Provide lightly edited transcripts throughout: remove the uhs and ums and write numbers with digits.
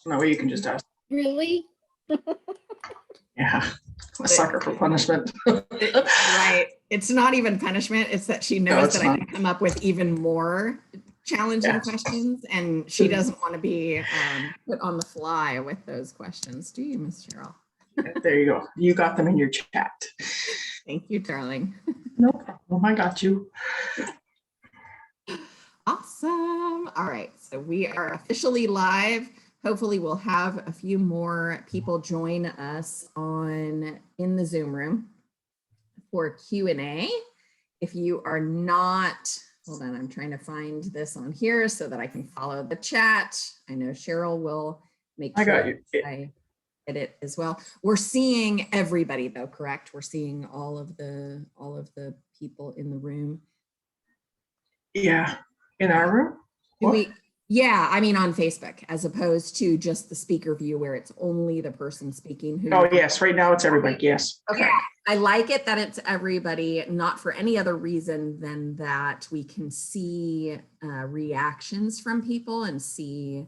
that way you can just ask. Really? Yeah, a sucker for punishment. Right. It's not even punishment. It's that she knows that I can come up with even more challenging questions, and she doesn't want to be put on the fly with those questions. Do you, Miss Cheryl? There you go. You got them in your chat. Thank you, darling. No problem. I got you. Awesome. All right. So we are officially live. Hopefully we'll have a few more people join us in the Zoom room for Q&A. If you are not, hold on, I'm trying to find this on here so that I can follow the chat. I know Cheryl will make sure I got you. I get it as well. We're seeing everybody though, correct? We're seeing all of the people in the room. Yeah, in our room? Yeah, I mean on Facebook, as opposed to just the speaker view where it's only the person speaking. Oh yes, right now it's everybody, yes. Okay. Yeah, I like it that it's everybody, not for any other reason than that we can see reactions from people and see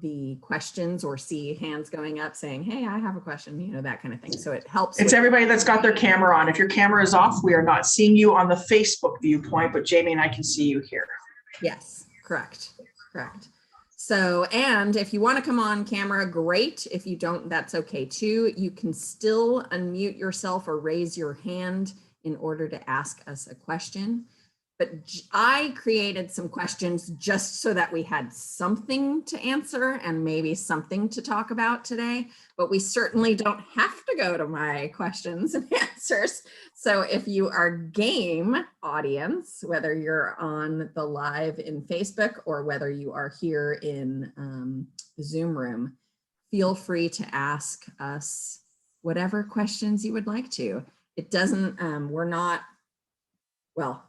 the questions or see hands going up saying, hey, I have a question, you know, that kind of thing. So it helps. It's everybody that's got their camera on. If your camera is off, we are not seeing you on the Facebook viewpoint, but Jamie and I can see you here. Yes, correct. So, and if you want to come on camera, great. If you don't, that's okay too. You can still unmute yourself or raise your hand in order to ask us a question. But I created some questions just so that we had something to answer and maybe something to talk about today, but we certainly don't have to go to my questions and answers. So if you are game, audience, whether you're on the live in Facebook or whether you are here in the Zoom room, feel free to ask us whatever questions you would like to. It doesn't, we're not, well,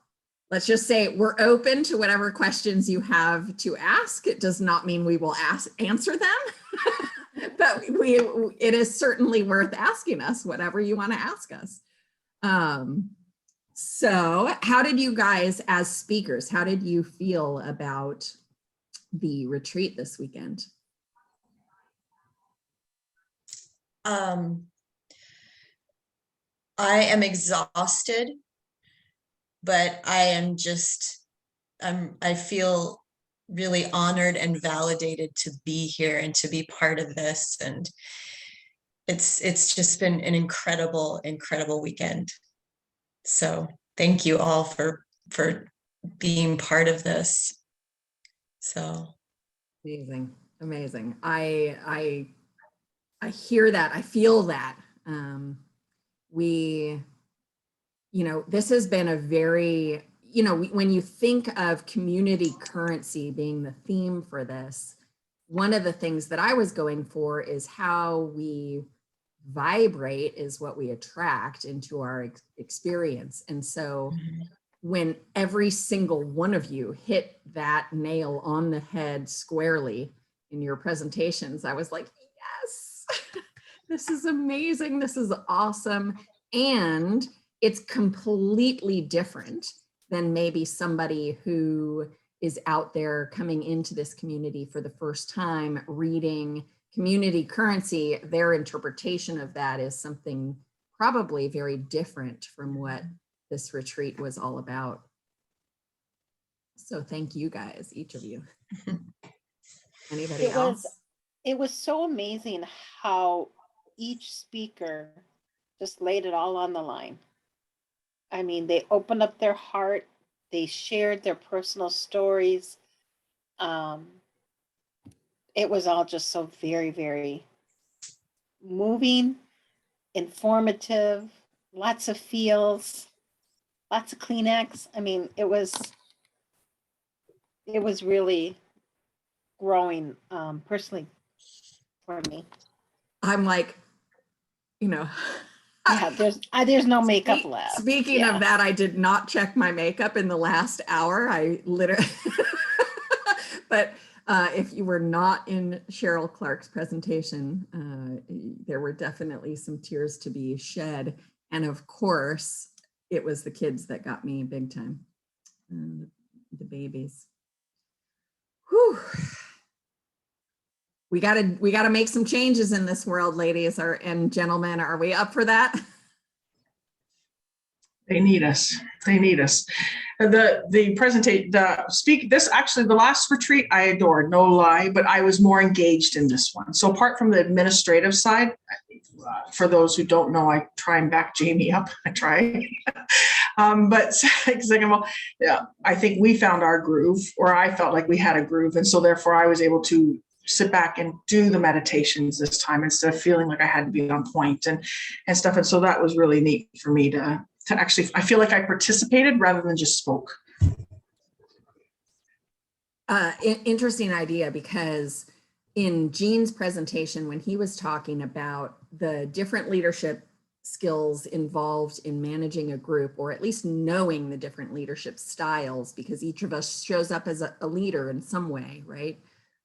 let's just say we're open to whatever questions you have to ask. It does not mean we will answer them, but it is certainly worth asking us whatever you want to ask us. So how did you guys as speakers, how did you feel about the retreat this weekend? I am exhausted, but I feel really honored and validated to be here and to be part of this. And it's just been an incredible weekend. So thank you all for being part of this. So amazing. I hear that, I feel that. You know, this has been a very, you know, when you think of community currency being the theme for this, one of the things that I was going for is how we vibrate is what we attract into our experience. And so when every single one of you hit that nail on the head squarely in your presentations, I was like, yes, this is amazing. This is awesome. And it's completely different than maybe somebody who is out there coming into this community for the first time, reading community currency. Their interpretation of that is something probably very different from what this retreat was all about. So thank you guys, each of you. Anybody else? It was so amazing how each speaker just laid it all on the line. I mean, they opened up their heart, they shared their personal stories. It was all just so very, very moving, informative, lots of feels, lots of Kleenex. I mean, it was really growing personally for me. I'm like, you know, yeah, there's no makeup left. Speaking of that, I did not check my makeup in the last hour. I literally, but if you were not in Cheryl Clark's presentation, there were definitely some tears to be shed. And of course, it was the kids that got me big time, the babies. Whew. we gotta make some changes in this world, ladies and gentlemen. Are we up for that? They need us. They need us. This actually, the last retreat I adored, no lie, but I was more engaged in this one. So apart from the administrative side, for those who don't know, I try and back Jamie up. I try. But yeah, I think we found our groove, or I felt like we had a groove. And so therefore I was able to sit back and do the meditations this time instead of feeling like I had to be on point and stuff. And so that was really neat for me to actually, I feel like I participated rather than just spoke. Interesting idea, because in Gene's presentation, when he was talking about the different leadership skills involved in managing a group, or at least knowing the different leadership styles, because each of us shows up as a leader in some way, right?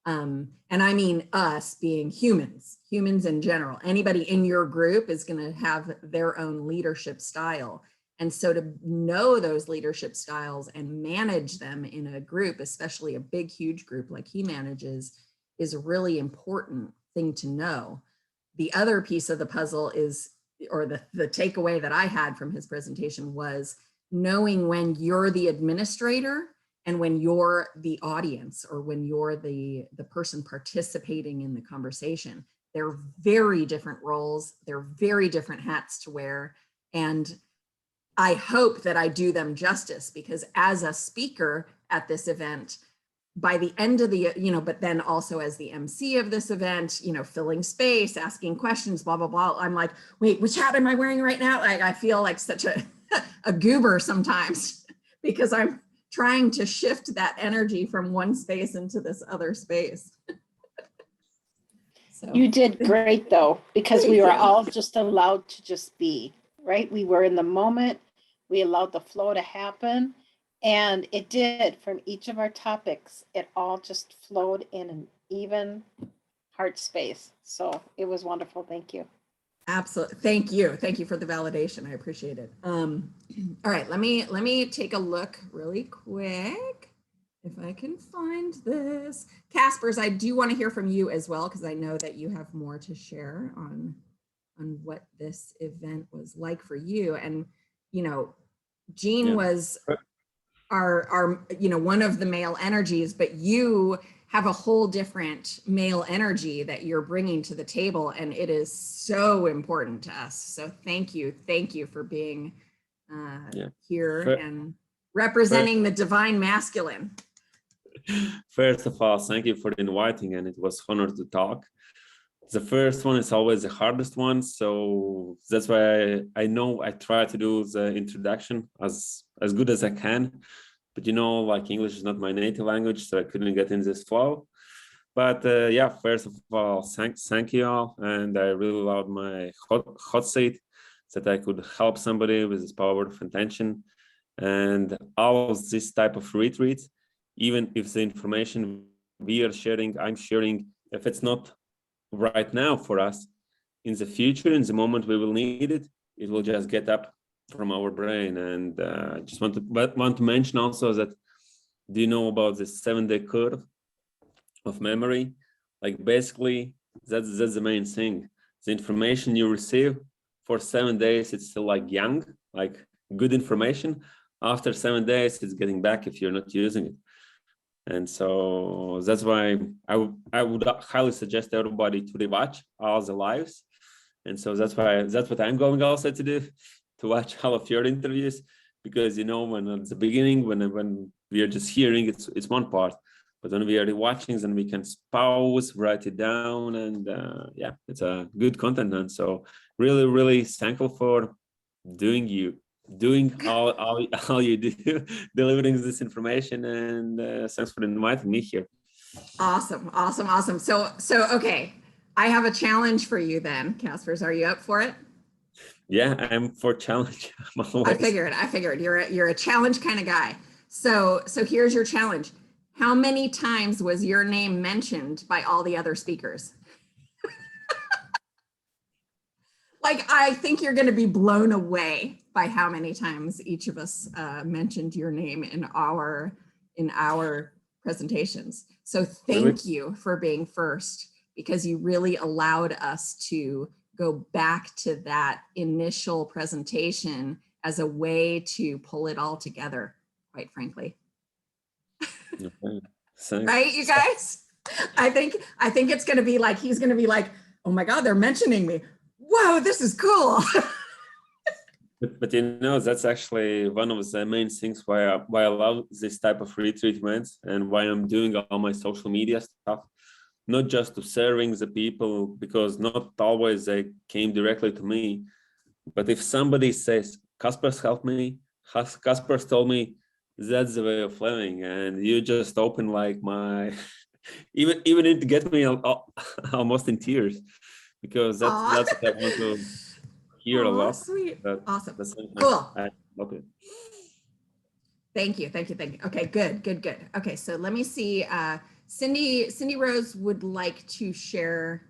And I mean us being humans in general. Anybody in your group is going to have their own leadership style. And so to know those leadership styles and manage them in a group, especially a big, huge group like he manages, is a really important thing to know. The other piece of the puzzle is, or the takeaway that I had from his presentation, was knowing when you're the administrator and when you're the audience, or when you're the person participating in the conversation. They're very different roles. They're very different hats to wear. And I hope that I do them justice, because as a speaker at this event, by the end of the, but then also as the MC of this event, filling space, asking questions, blah, blah, blah. I'm like, wait, which hat am I wearing right now? I feel like such a goober sometimes, because I'm trying to shift that energy from one space into this other space. So. You did great though, because we were all just allowed to just be, right? We were in the moment, we allowed the flow to happen, and it did. From each of our topics, it all just flowed in an even heart space. So it was wonderful. Thank you. Absolutely. Thank you for the validation. I appreciate it. All right, let me take a look really quick if I can find this. Kaspars, I do want to hear from you as well, because I know that you have more to share on what this event was like for you. And Gene was our one of the male energies, but you have a whole different male energy that you're bringing to the table, and it is so important to us. So thank you for being here and representing the divine masculine. First of all, thank you for inviting, and it was an honor to talk. The first one is always the hardest one, so that's why I know I try to do the introduction as good as I can. But like English is not my native language, so I couldn't get in this flow. But yeah, first of all, thank you all, and I really loved my hot seat, that I could help somebody with this power of intention, and all of this type of retreats. Even if the information we are sharing, I'm sharing, if it's not right now for us, in the future, in the moment we will need it, it will just get up from our brain. And I just want to mention also that, do you know about the 7-day curve of memory? Like basically that's the main thing. The information you receive for 7 days, it's still like young, like good information. After 7 days, it's getting back if you're not using it. And so that's why I would highly suggest everybody to rewatch all the lives. And so that's what I'm going also to do, to watch all of your interviews, because when at the beginning, when we are just hearing, it's one part, but when we are rewatching, then we can pause, write it down, and yeah, it's a good content. And so really, really thankful for doing all you do, delivering this information, and thanks for inviting me here. Awesome. So okay, I have a challenge for you then, Kaspars. Are you up for it? Yeah, I'm for challenge. I figured you're a challenge kind of guy. So here's your challenge. How many times was your name mentioned by all the other speakers? Like, I think you're going to be blown away by how many times each of us mentioned your name in our presentations. So thank you for being first. because you really allowed us to go back to that initial presentation as a way to pull it all together, quite frankly. Okay. Thanks. Right, you guys? I think it's going to be like, he's going to be like, oh my God, they're mentioning me. Whoa, this is cool. But you know, that's actually one of the main things why I love this type of retreatments and why I'm doing all my social media stuff, not just to serving the people, because not always they came directly to me. But if somebody says, Kaspars helped me, Kaspars told me, that's the way of living, and you just open like my, even it gets me almost in tears, because that's what I want to hear a lot. Sweet. But Awesome. the same time, Cool. I love it. Thank you. Okay, good. Okay, so let me see. Cindy Rose would like to share.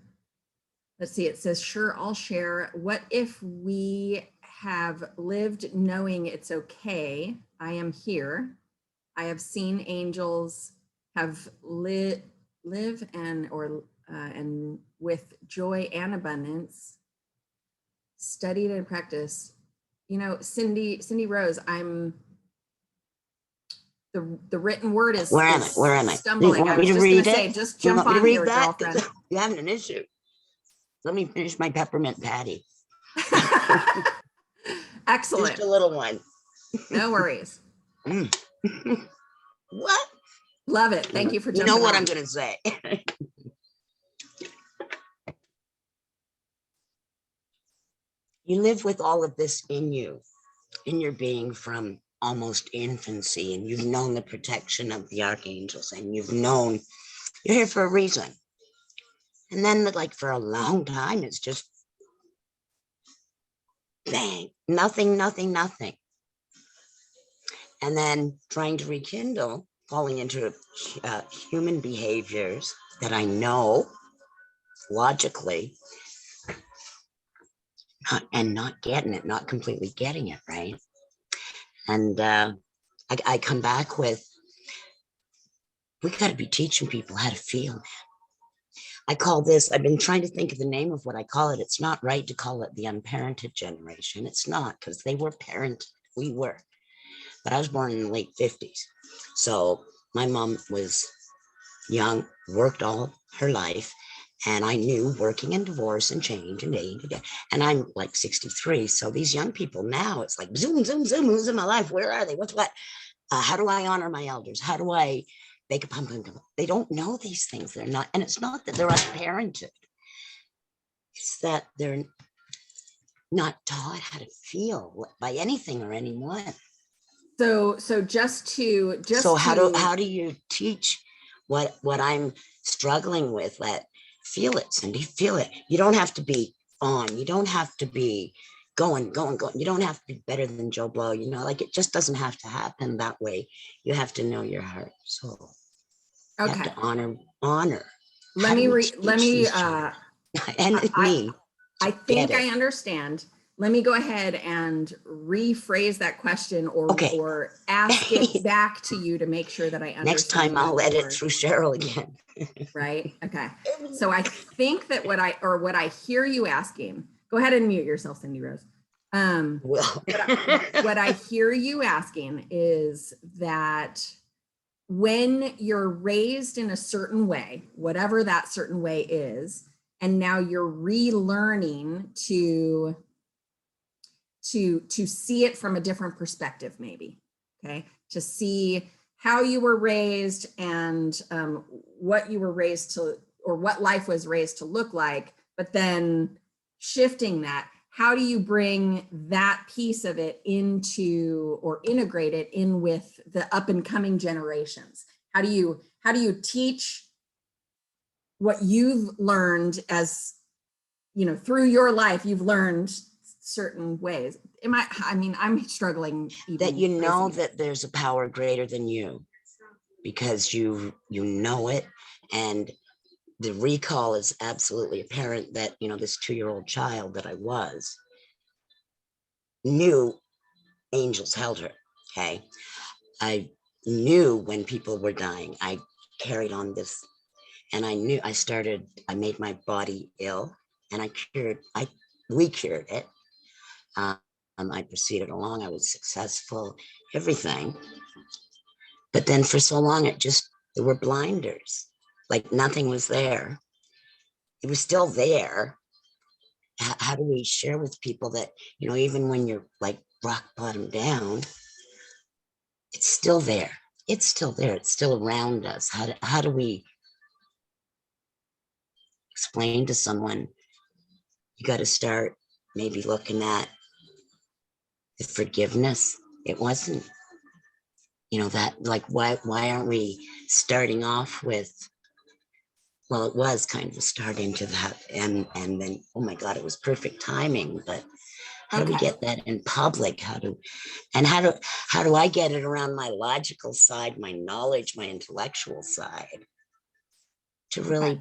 Let's see, it says, sure, I'll share. What if we have lived knowing it's okay? I am here. I have seen angels, have live and with joy and abundance, studied and practiced. You know, Cindy Rose, I'm the written word is Where am I? Where am I? stumbling. You want I me was to just gonna read say, it? just You jump want me to on read here, that? girlfriend. You're having an issue. Let me finish my peppermint patty. Excellent. Just a little one. No worries. What? Love it. Thank you for You jumping know what on. I'm going to say. You live with all of this in you, in your being from almost infancy, and you've known the protection of the archangels, and you've known you're here for a reason. And then like for a long time, it's just bang, nothing. And then trying to rekindle, falling into human behaviors that I know logically, not getting it, not completely getting it, right? And I come back with, we got to be teaching people how to feel. I call this, I've been trying to think of the name of what I call it. It's not right to call it the unparented generation. It's not, because they were parented, we were. But I was born in the late 50s. So my mom was young, worked all her life. And I knew working and divorce and change and dating. And I'm like 63. So these young people now, it's like zoom, who's in my life? Where are they? What's what? How do I honor my elders? How do I bake a pumpkin? They don't know these things. They're not, and it's not that they're unparented. It's that they're not taught how to feel by anything or anyone. So how do you teach what I'm struggling with? Feel it, Cindy, feel it. You don't have to be on. You don't have to be going. You don't have to be better than Joe Blow. You know, like it just doesn't have to happen that way. You have to know your heart. So you have to honor. Let me and me. I think I understand. Let me go ahead and rephrase that question or ask it back to you to make sure that I understand. Next time I'll edit through Cheryl again. Right? Okay. So I think that what I hear you asking, go ahead and mute yourself, Cindy Rose. What I hear you asking is that when you're raised in a certain way, whatever that certain way is, and now you're relearning to see it from a different perspective, maybe, okay? To see how you were raised and what you were raised to, or what life was raised to look like, but then shifting that, how do you bring that piece of it into, or integrate it in with the up and coming generations? How do you teach what you've learned as, you know, through your life, you've learned certain ways. I'm struggling. That you know that there's a power greater than you, because you know it, and the recall is absolutely apparent that, you know, this 2-year-old child that I was knew angels held her. Okay, I knew when people were dying. I carried on this, And I knew I made my body ill, and we cured it. I proceeded along, I was successful, everything. But then for so long, there were blinders, like nothing was there. It was still there. How do we share with people that, even when you're like rock bottom down, it's still there. It's still there. It's still around us. How do we explain to someone? You got to start maybe looking at the forgiveness. It wasn't, that, like, why aren't we starting off with, well, it was kind of starting to that, and then, oh my God, it was perfect timing, but how do we Okay. get that in public? How do I get it around my logical side, my knowledge, my intellectual side, to really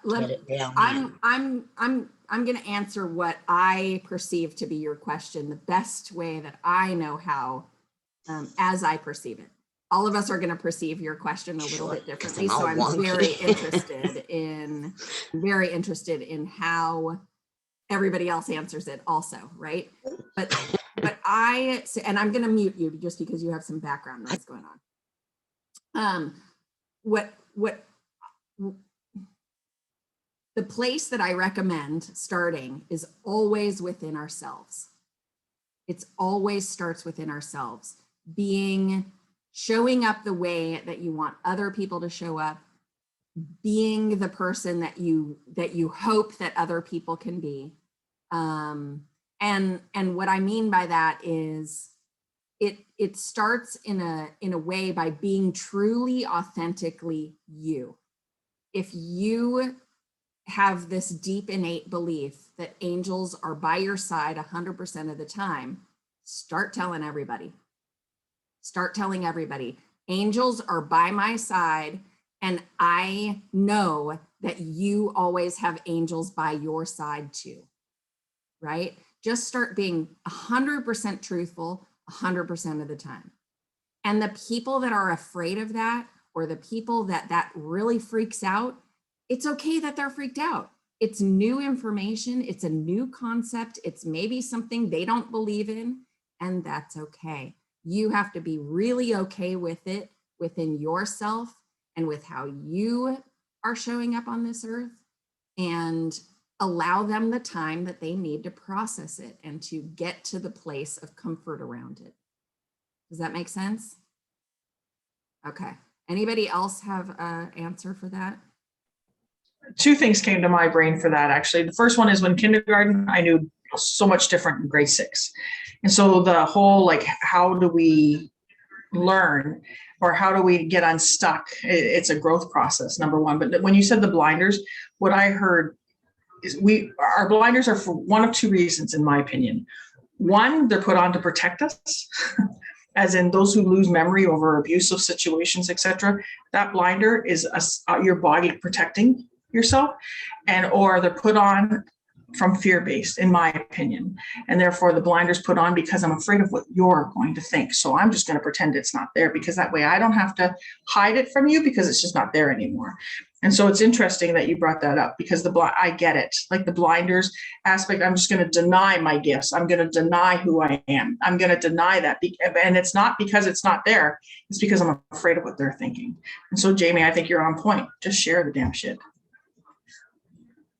get it down in? I'm going to answer what I perceive to be your question the best way that I know how, as I perceive it. All of us are going to perceive your question a little bit differently, so I'm very interested in how everybody else answers it also, right? But and I'm going to mute you just because you have some background noise going on. The place that I recommend starting is always within ourselves. It's always starts within ourselves. Showing up the way that you want other people to show up, being the person that you hope that other people can be. And what I mean by that is it starts in a way by being truly, authentically you. If you have this deep innate belief that angels are by your side 100% of the time, start telling everybody. Start telling everybody, angels are by my side, and I know that you always have angels by your side too, right? Just start being 100% truthful 100% of the time. And the people that are afraid of that, or the people that really freaks out, it's okay that they're freaked out. It's new information. It's a new concept. It's maybe something they don't believe in, and that's okay. You have to be really okay with it within yourself and with how you are showing up on this earth, and allow them the time that they need to process it and to get to the place of comfort around it. Does that make sense? Okay. Anybody else have an answer for that? Two things came to my brain for that, actually. The first one is when kindergarten, I knew so much different in grade 6. And so the whole, like, how do we learn, or how do we get unstuck? It's a growth process, number one. But when you said the blinders, what I heard is our blinders are for one of two reasons, in my opinion. One, they're put on to protect us, as in those who lose memory over abusive situations, etc. That blinder is your body protecting yourself, or they're put on from fear-based, in my opinion. And therefore the blinders put on because I'm afraid of what you're going to think. So I'm just going to pretend it's not there, because that way I don't have to hide it from you, because it's just not there anymore. And so it's interesting that you brought that up, because I get it. Like the blinders aspect, I'm just going to deny my gifts. I'm going to deny who I am. I'm going to deny that. And it's not because it's not there. It's because I'm afraid of what they're thinking. And so, Jamie, I think you're on point. Just share the damn shit.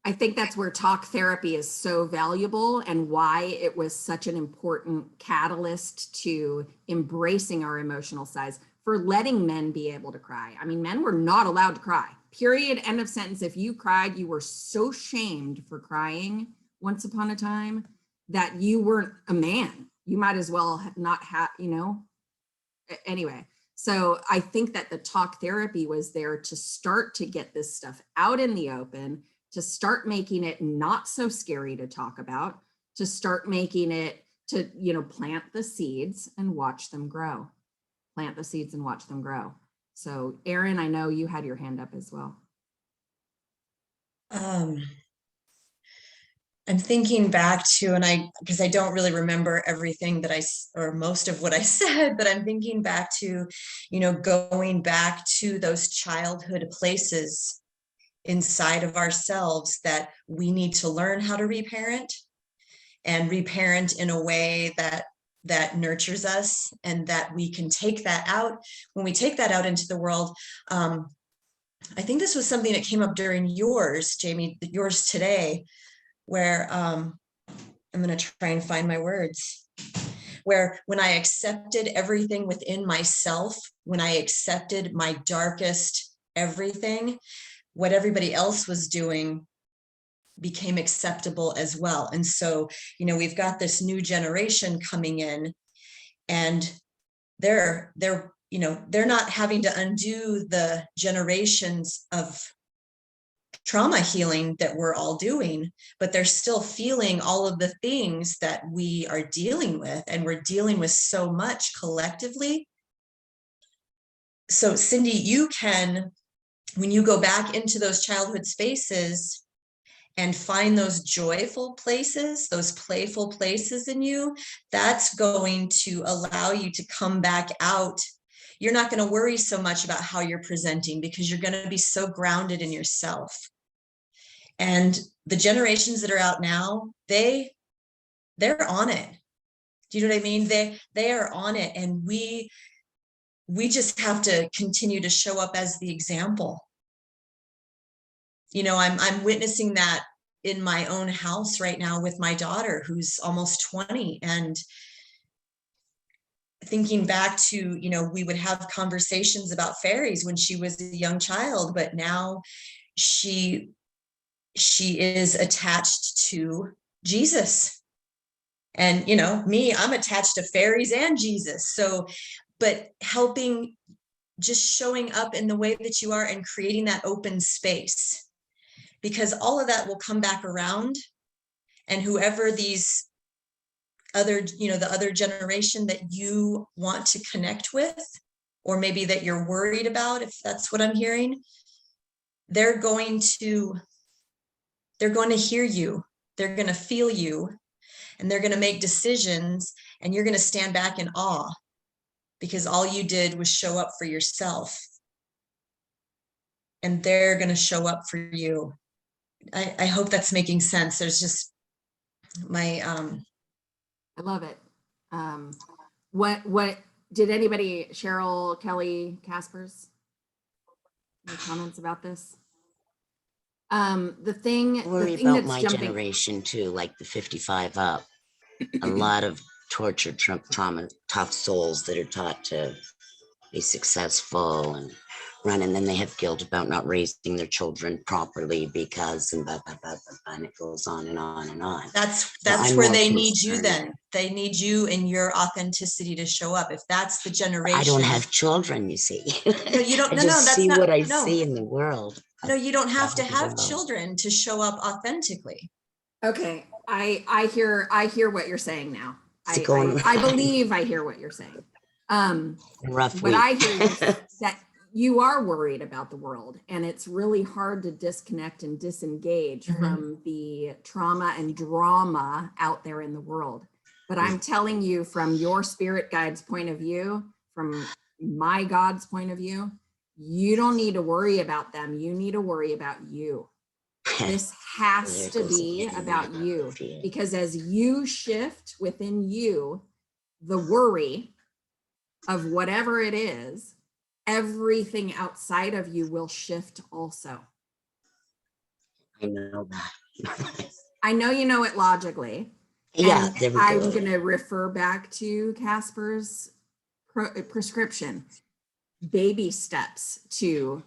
I think that's where talk therapy is so valuable, and why it was such an important catalyst to embracing our emotional sides, for letting men be able to cry. I mean, men were not allowed to cry. Period. End of sentence. If you cried, you were so shamed for crying once upon a time that you weren't a man. You might as well not have, anyway. So I think that the talk therapy was there to start to get this stuff out in the open, to start making it not so scary to talk about, to start making it to, plant the seeds and watch them grow. Plant the seeds and watch them grow. So Erin, I know you had your hand up as well. I'm thinking back to, because I don't really remember everything or most of what I said, but I'm thinking back to, going back to those childhood places inside of ourselves that we need to learn how to reparent, and reparent in a way that nurtures us, and that we can take that out. When we take that out into the world, I think this was something that came up during yours, Jamie, yours today, where I'm going to try and find my words, where when I accepted everything within myself, when I accepted my darkest everything, what everybody else was doing became acceptable as well. And so, you know, we've got this new generation coming in, and they're you know, they're not having to undo the generations of trauma healing that we're all doing, but they're still feeling all of the things that we are dealing with, and we're dealing with so much collectively. So Cindy, you can, when you go back into those childhood spaces and find those joyful places, those playful places in you, that's going to allow you to come back out. You're not going to worry so much about how you're presenting, because you're going to be so grounded in yourself. And the generations that are out now, they're on it. Do you know what I mean? They are on it, and we just have to continue to show up as the example. You know, I'm witnessing that in my own house right now with my daughter, who's almost 20, and thinking back to, you know, we would have conversations about fairies when she was a young child, but now she is attached to Jesus. And, you know, me, I'm attached to fairies and Jesus. So, but helping, just showing up in the way that you are and creating that open space, because all of that will come back around. And whoever these other, you know, the other generation that you want to connect with, or maybe that you're worried about, if that's what I'm hearing, they're going to hear you, they're going to feel you, and they're going to make decisions, and you're going to stand back in awe, because all you did was show up for yourself, and they're going to show up for you. I hope that's making sense. There's just my I love it. What did anybody, Cheryl, Kellie, Kaspars, any comments about this? The thing Worry about that's my jumping. generation too, like the 55 up. A lot of tortured trauma, tough souls that are taught to be successful and run, and then they have guilt about not raising their children properly because, and blah, blah, blah, blah, blah, and it goes on and on and on. That's I'm where more they need you. concerned. Then they need you and your authenticity to show up. If that's the generation. I don't have children, you see. No, you don't. I No, just that's see not what I no. see in the world. No, you don't have to have Wow. children to show up authentically. Okay, I hear what you're saying now. It's going I believe I hear what you're saying. rough What week. I hear is that you are worried about the world, and it's really hard to disconnect and disengage from the trauma and drama out there in the world. But I'm telling you, from your spirit guide's point of view, from my God's point of view, you don't need to worry about them. You need to worry about you. This has to be about you, because as you shift within you, the worry of whatever it is, everything outside of you will shift also. I know that. I know you know it logically. Yeah, And there we I'm go. going to refer back to Kaspars' prescription. Baby steps to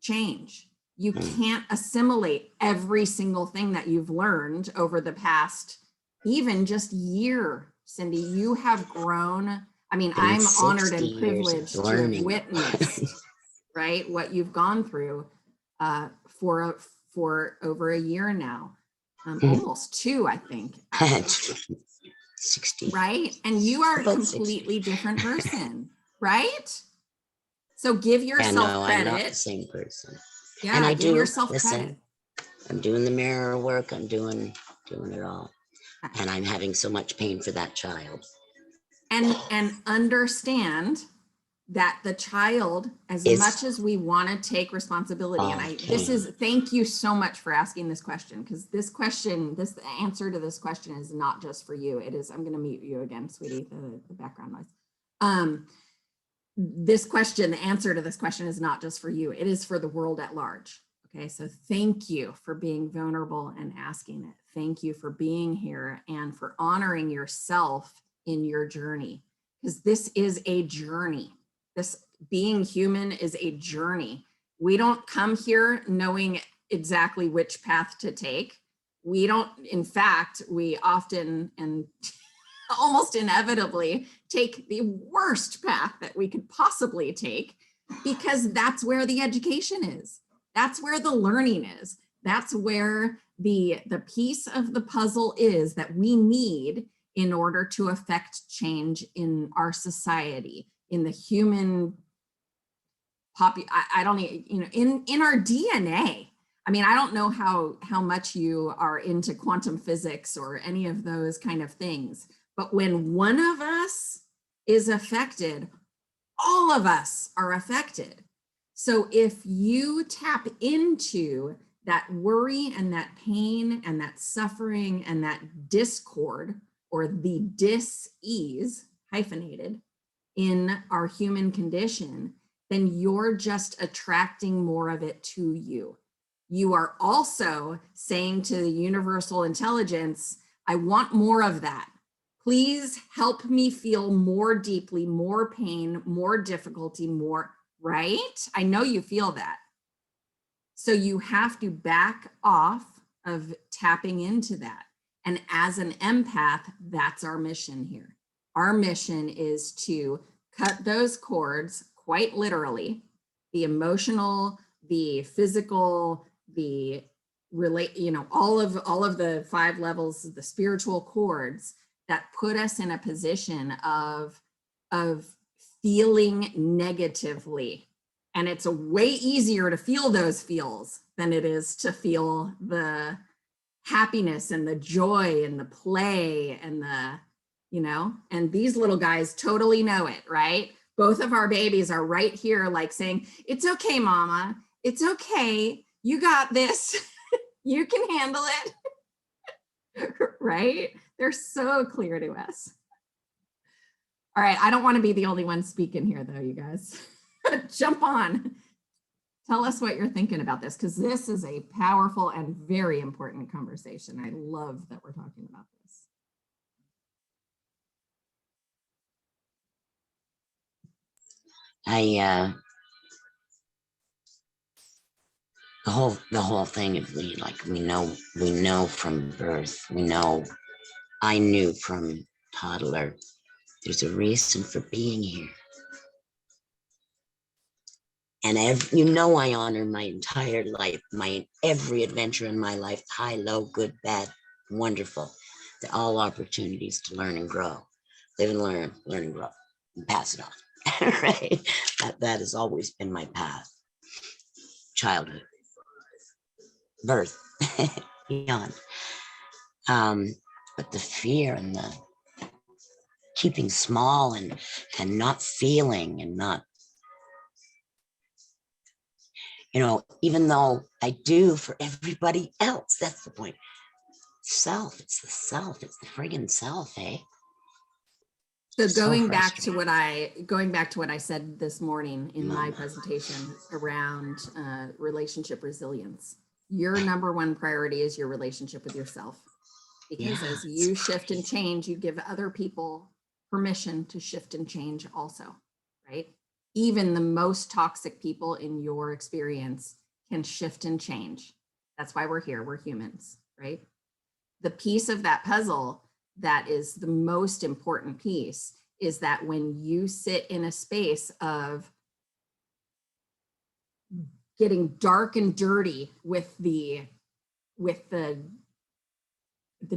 change. You can't assimilate every single thing that you've learned over the past, even just year, Cindy. You have grown. I mean, I'm honored and privileged to have witnessed, right, what you've gone through for over a year now, almost 2, I think. 60. Right, and you are a About completely different person, right? So give yourself credit. I'm not the same person. Yeah, and I give do yourself listen. credit. I'm doing the mirror work. I'm doing it all, and I'm having so much pain for that child. And understand that the child, as Is- much as we want to take responsibility, and Okay. thank you so much for asking this question, because this answer to this question is not just for you. It is, I'm going to mute you again, sweetie, the background noise. The answer to this question is not just for you. It is for the world at large. Okay, so thank you for being vulnerable and asking it. Thank you for being here and for honoring yourself in your journey, because this is a journey. This being human is a journey. We don't come here knowing exactly which path to take. We don't, in fact, we often and almost inevitably take the worst path that we could possibly take, because that's where the education is. That's where the learning is. That's where the piece of the puzzle is that we need in order to affect change in our society, in the human I don't need, you know, in our DNA. I mean, I don't know how much you are into quantum physics or any of those kind of things, but when one of us is affected, all of us are affected. So if you tap into that worry and that pain and that suffering and that discord, or the dis-ease, hyphenated, in our human condition, then you're just attracting more of it to you. You are also saying to the universal intelligence, I want more of that. Please help me feel more deeply, more pain, more difficulty, more, right? I know you feel that. So you have to back off of tapping into that. And as an empath, that's our mission here. Our mission is to cut those cords, quite literally, the emotional, the physical, the all of the 5 levels of the spiritual cords that put us in a position of feeling negatively. And it's a way easier to feel those feels than it is to feel the happiness and the joy and the play and the, you know, and these little guys totally know it, right? Both of our babies are right here, like saying, it's okay, mama. It's okay. You got this. You can handle it. Right? They're so clear to us. All right. I don't want to be the only one speaking here, though, you guys. Jump on. Tell us what you're thinking about this, because this is a powerful and very important conversation. I love that we're talking about this. The whole thing of like we know from birth, I knew from toddler, there's a reason for being here. And I honor my entire life, every adventure in my life, high, low, good, bad, wonderful. They're all opportunities to learn and grow, live and learn and grow, and pass it on. Right? That has always been my path. Childhood, birth, beyond. But the fear and the keeping small and not feeling and not, even though I do for everybody else, that's the point. It's the friggin' self, eh? So So going back to frustrating. what I said this morning in my presentation around relationship resilience, your number one priority is your relationship with yourself. Because as you shift and change, you give other people permission to shift and change also, right? Even the most toxic people in your experience can shift and change. That's why we're here, we're humans, right? The piece of that puzzle that is the most important piece is that when you sit in a space of getting dark and dirty with the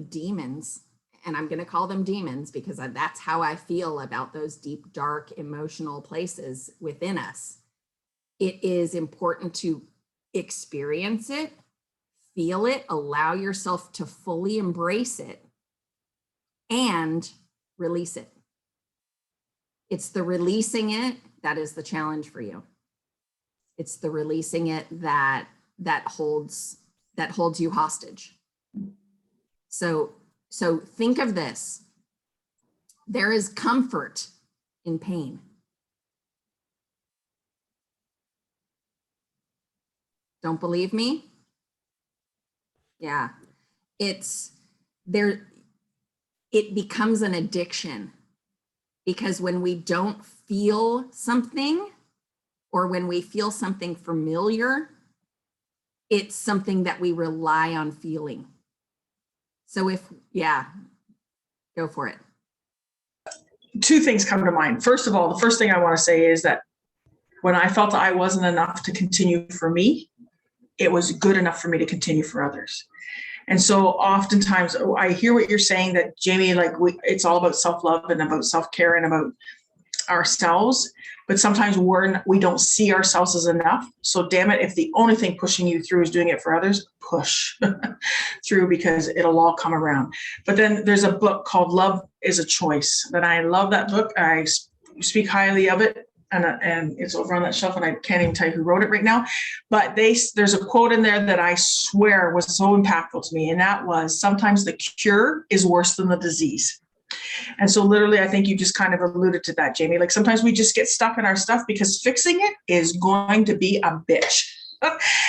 demons, and I'm going to call them demons because that's how I feel about those deep, dark, emotional places within us. It is important to experience it, feel it, allow yourself to fully embrace it, and release it. It's the releasing it that is the challenge for you. It's the releasing it that holds you hostage. So think of this. There is comfort in pain. Don't believe me? Yeah. It becomes an addiction, because when we don't feel something, or when we feel something familiar, it's something that we rely on feeling. So go for it. Two things come to mind. First of all, the first thing I want to say is that when I felt I wasn't enough to continue for me, it was good enough for me to continue for others. And so oftentimes I hear what you're saying, that Jamie, like it's all about self-love and about self-care and about ourselves, but sometimes we don't see ourselves as enough. So damn it, if the only thing pushing you through is doing it for others, push through, because it'll all come around. But then there's a book called Love is a Choice, that I love that book. I speak highly of it. And it's over on that shelf, and I can't even tell you who wrote it right now. But there's a quote in there that I swear was so impactful to me, and that was, sometimes the cure is worse than the disease. And so literally, I think you just kind of alluded to that, Jamie. Like sometimes we just get stuck in our stuff because fixing it is going to be a bitch.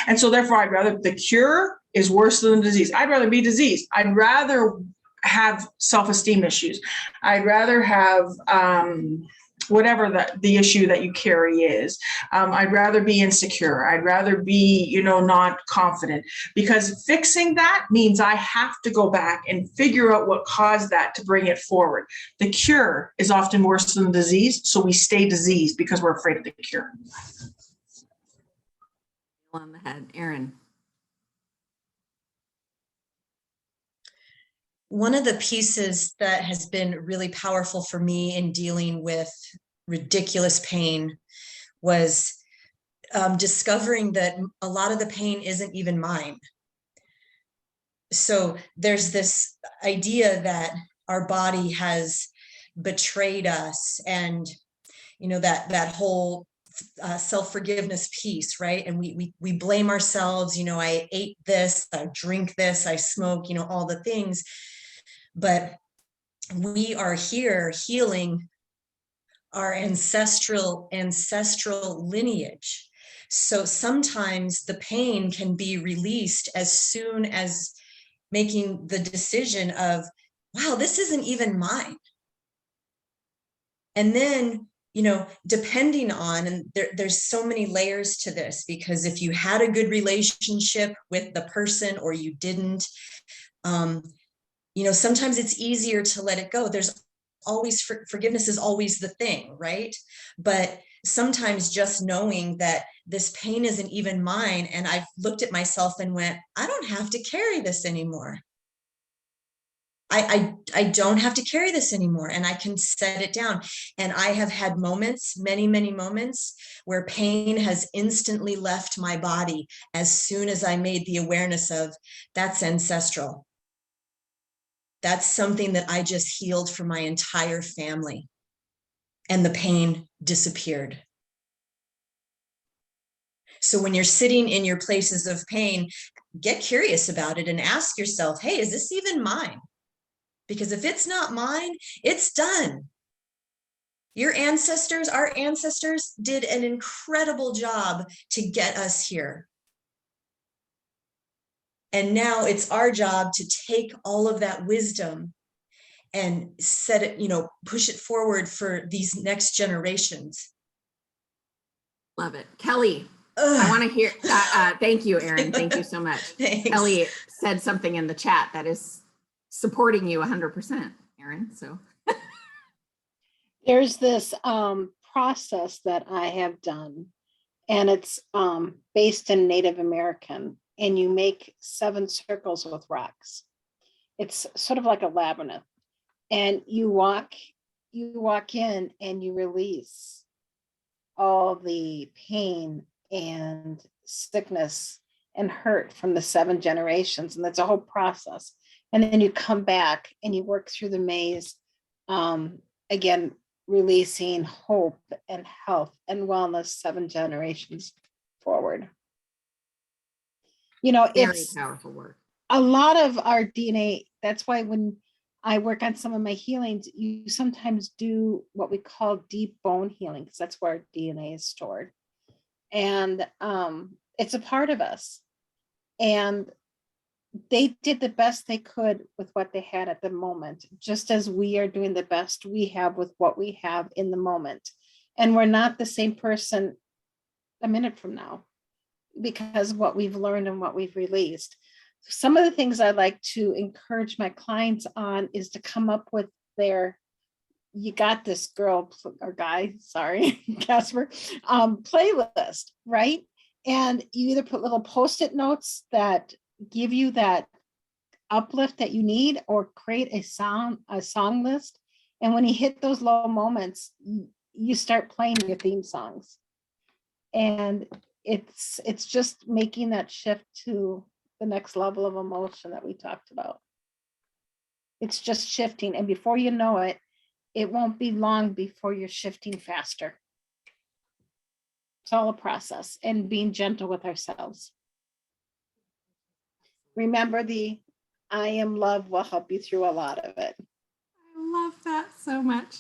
And so therefore, I'd rather, the cure is worse than the disease. I'd rather be diseased. I'd rather have self-esteem issues. I'd rather have whatever the issue that you carry is. I'd rather be insecure. I'd rather be, not confident, because fixing that means I have to go back and figure out what caused that to bring it forward. The cure is often worse than the disease. So we stay diseased because we're afraid of the cure. On the head, Erin. One of the pieces that has been really powerful for me in dealing with ridiculous pain was discovering that a lot of the pain isn't even mine. So there's this idea that our body has betrayed us, and that whole self-forgiveness piece, right? And we blame ourselves. I ate this, I drink this, I smoke, all the things. But we are here healing our ancestral lineage. So sometimes the pain can be released as soon as making the decision of, wow, this isn't even mine. And then, depending on, and there's so many layers to this, because if you had a good relationship with the person or you didn't, sometimes it's easier to let it go. There's always forgiveness is always the thing, right? But sometimes just knowing that this pain isn't even mine, and I've looked at myself and went, I don't have to carry this anymore. I don't have to carry this anymore, and I can set it down. And I have had moments, many, many moments, where pain has instantly left my body as soon as I made the awareness of, that's ancestral. That's something that I just healed for my entire family, and the pain disappeared. So when you're sitting in your places of pain, get curious about it and ask yourself, hey, is this even mine? Because if it's not mine, it's done. Our ancestors did an incredible job to get us here. And now it's our job to take all of that wisdom and set it, push it forward for these next generations. Love it. Kellie, I want to hear that. Thank you, Erin. Thank you so much. Thanks. Kellie said something in the chat that is supporting you 100%, Erin. So There's this process that I have done, and it's based in Native American, and you make 7 circles with rocks. It's sort of like a labyrinth, and you walk in and you release all the pain and sickness and hurt from the 7 generations, and that's a whole process. And then you come back and you work through the maze again releasing hope and health and wellness 7 generations forward. You know, Very it's powerful work. a lot of our DNA. That's why when I work on some of my healings, you sometimes do what we call deep bone healing, because that's where our DNA is stored. And it's a part of us. And they did the best they could with what they had at the moment, just as we are doing the best we have with what we have in the moment. And we're not the same person a minute from now because of what we've learned and what we've released. Some of the things I like to encourage my clients on is to come up with their, you got this girl or guy, sorry, Casper, playlist, right? And you either put little Post-it notes that give you that uplift that you need, or create a song list. And when you hit those low moments, you start playing your theme songs. And it's just making that shift to the next level of emotion that we talked about. It's just shifting. And before you know it, it won't be long before you're shifting faster. It's all a process, and being gentle with ourselves. Remember, the I am love will help you through a lot of it. I love that so much.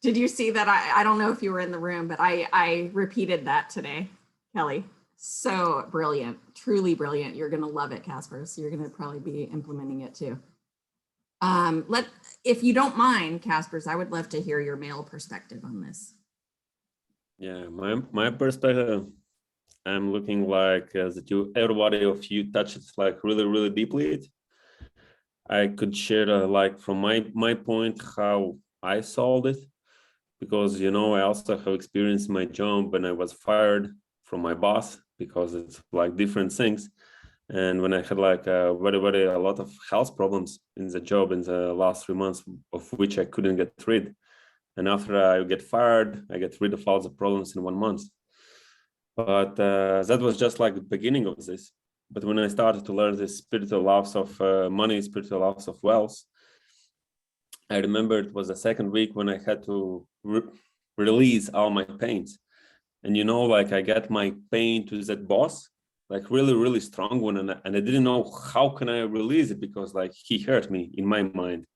Did you see that? I don't know if you were in the room, but I repeated that today, Kellie. So brilliant, truly brilliant. You're going to love it, Kaspars. You're going to probably be implementing it too. If you don't mind, Kaspars, I would love to hear your male perspective on this. Yeah, my perspective, I'm looking like that everybody of you touched it like really deeply. I could share like from my point how I solved it, because I also have experienced my job when I was fired from my boss, because it's like different things. And when I had like a lot of health problems in the job in the last 3 months, of which I couldn't get rid. And after I get fired, I get rid of all the problems in 1 month. But that was just like the beginning of this. But when I started to learn the spiritual laws of money, spiritual laws of wealth, I remember it was the second week when I had to release all my pains. And like I got my pain to that boss, like really strong one. And I didn't know how can I release it, because like he hurt me in my mind.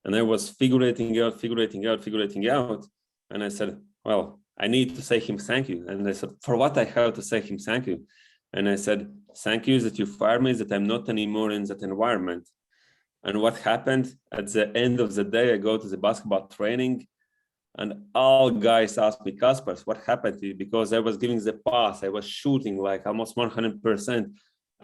And I was figuring out. And I said, well, I need to say him thank you. And I said, for what I have to say him thank you? And I said, thank you that you fired me, that I'm not anymore in that environment. And what happened at the end of the day, I go to the basketball training, and all guys asked me, Kaspars, what happened to you? Because I was giving the pass, I was shooting like almost 100%.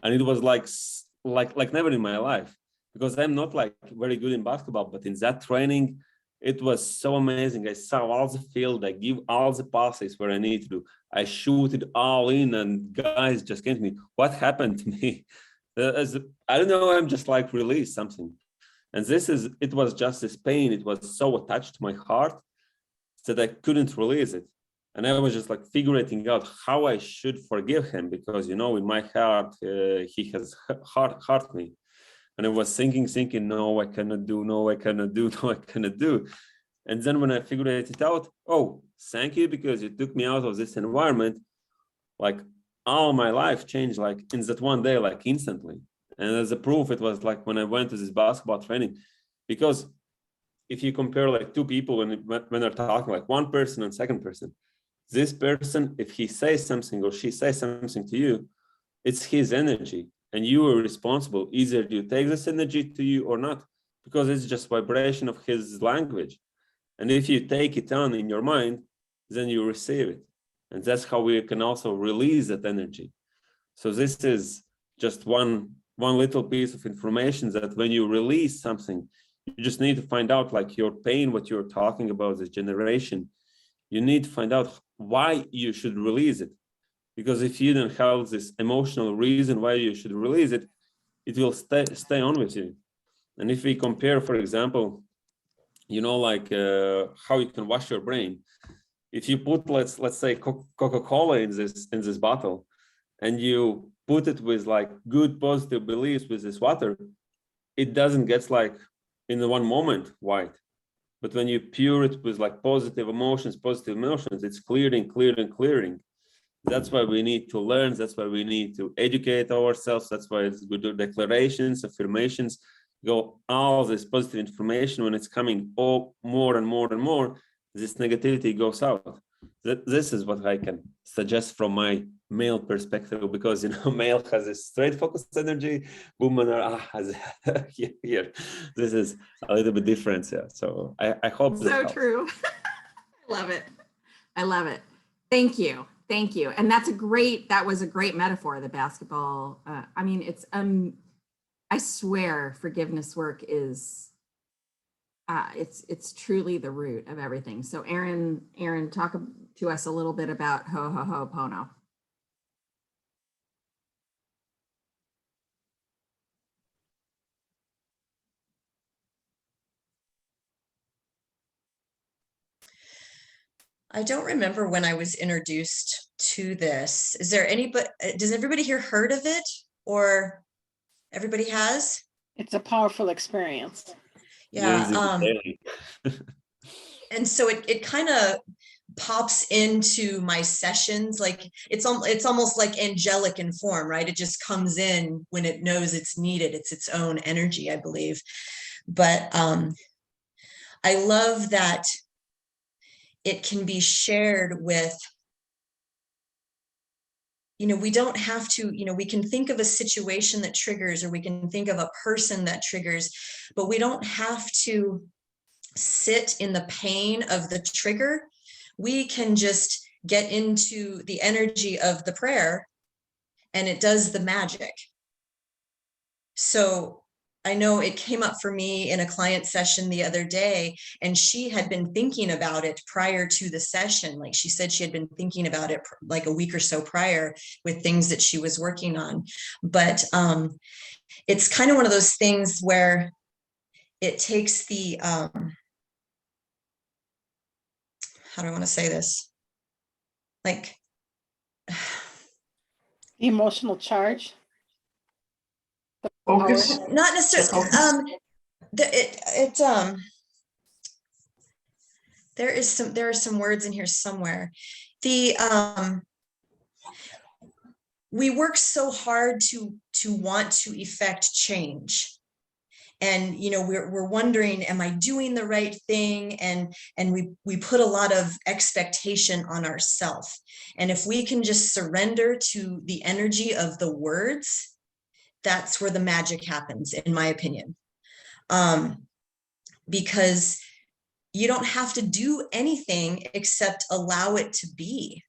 And it was like never in my life, because I'm not like very good in basketball, but in that training, it was so amazing. I saw all the field, I give all the passes where I need to do. I shoot it all in, and guys just came to me, what happened to me? I don't know, I'm just like released something. And it was just this pain. It was so attached to my heart that I couldn't release it. And I was just like figuring out how I should forgive him, because, in my heart, he has hurt me. And I was thinking, no, I cannot do. And then when I figured it out, oh, thank you, because you took me out of this environment. Like all my life changed like in that one day, like instantly. And as a proof, it was like when I went to this basketball training, because if you compare like two people when they're talking, like one person and second person, this person, if he says something or she says something to you, it's his energy, and you are responsible. Either you take this energy to you or not, because it's just vibration of his language. And if you take it on in your mind, then you receive it. And that's how we can also release that energy. So this is just one little piece of information, that when you release something, you just need to find out, like your pain, what you're talking about, this generation, you need to find out why you should release it. Because if you don't have this emotional reason why you should release it, it will stay on with you. And if we compare, for example, like how you can wash your brain. If you put, let's say Coca-Cola in this bottle, and you put it with like good positive beliefs with this water, it doesn't get like in the one moment white. But when you pure it with like positive emotions, it's clearing. That's why we need to learn. That's why we need to educate ourselves. That's why it's good to do declarations, affirmations, go all this positive information. When it's coming more and more, this negativity goes out. This is what I can suggest from my male perspective, because male has a straight focused energy, women has here. This is a little bit different. Yeah. So I hope this So helps. true. I love it. I love it. Thank you. Thank you. And that was a great metaphor, the basketball. I mean, it's, I swear forgiveness work is, it's truly the root of everything. So Erin, talk to us a little bit about Ho'oponopono. I don't remember when I was introduced to this. Is there anybody, does everybody here heard of it, or everybody has? It's a powerful experience. Yeah. And so it kind of pops into my sessions. Like it's almost like angelic in form, right? It just comes in when it knows it's needed. It's its own energy, I believe. But I love that it can be shared with, we don't have to, we can think of a situation that triggers, or we can think of a person that triggers, but we don't have to sit in the pain of the trigger. We can just get into the energy of the prayer, and it does the magic. So I know it came up for me in a client session the other day, and she had been thinking about it prior to the session. Like she said, she had been thinking about it like a week or so prior with things that she was working on. But it's kind of one of those things where it takes the, how do I want to say this? Like, The emotional charge. Focus. not necessarily, there are some words in here somewhere. We work so hard to want to effect change, and we're wondering, am I doing the right thing? And we put a lot of expectation on ourselves. And if we can just surrender to the energy of the words, that's where the magic happens, in my opinion. Because you don't have to do anything except allow it to be.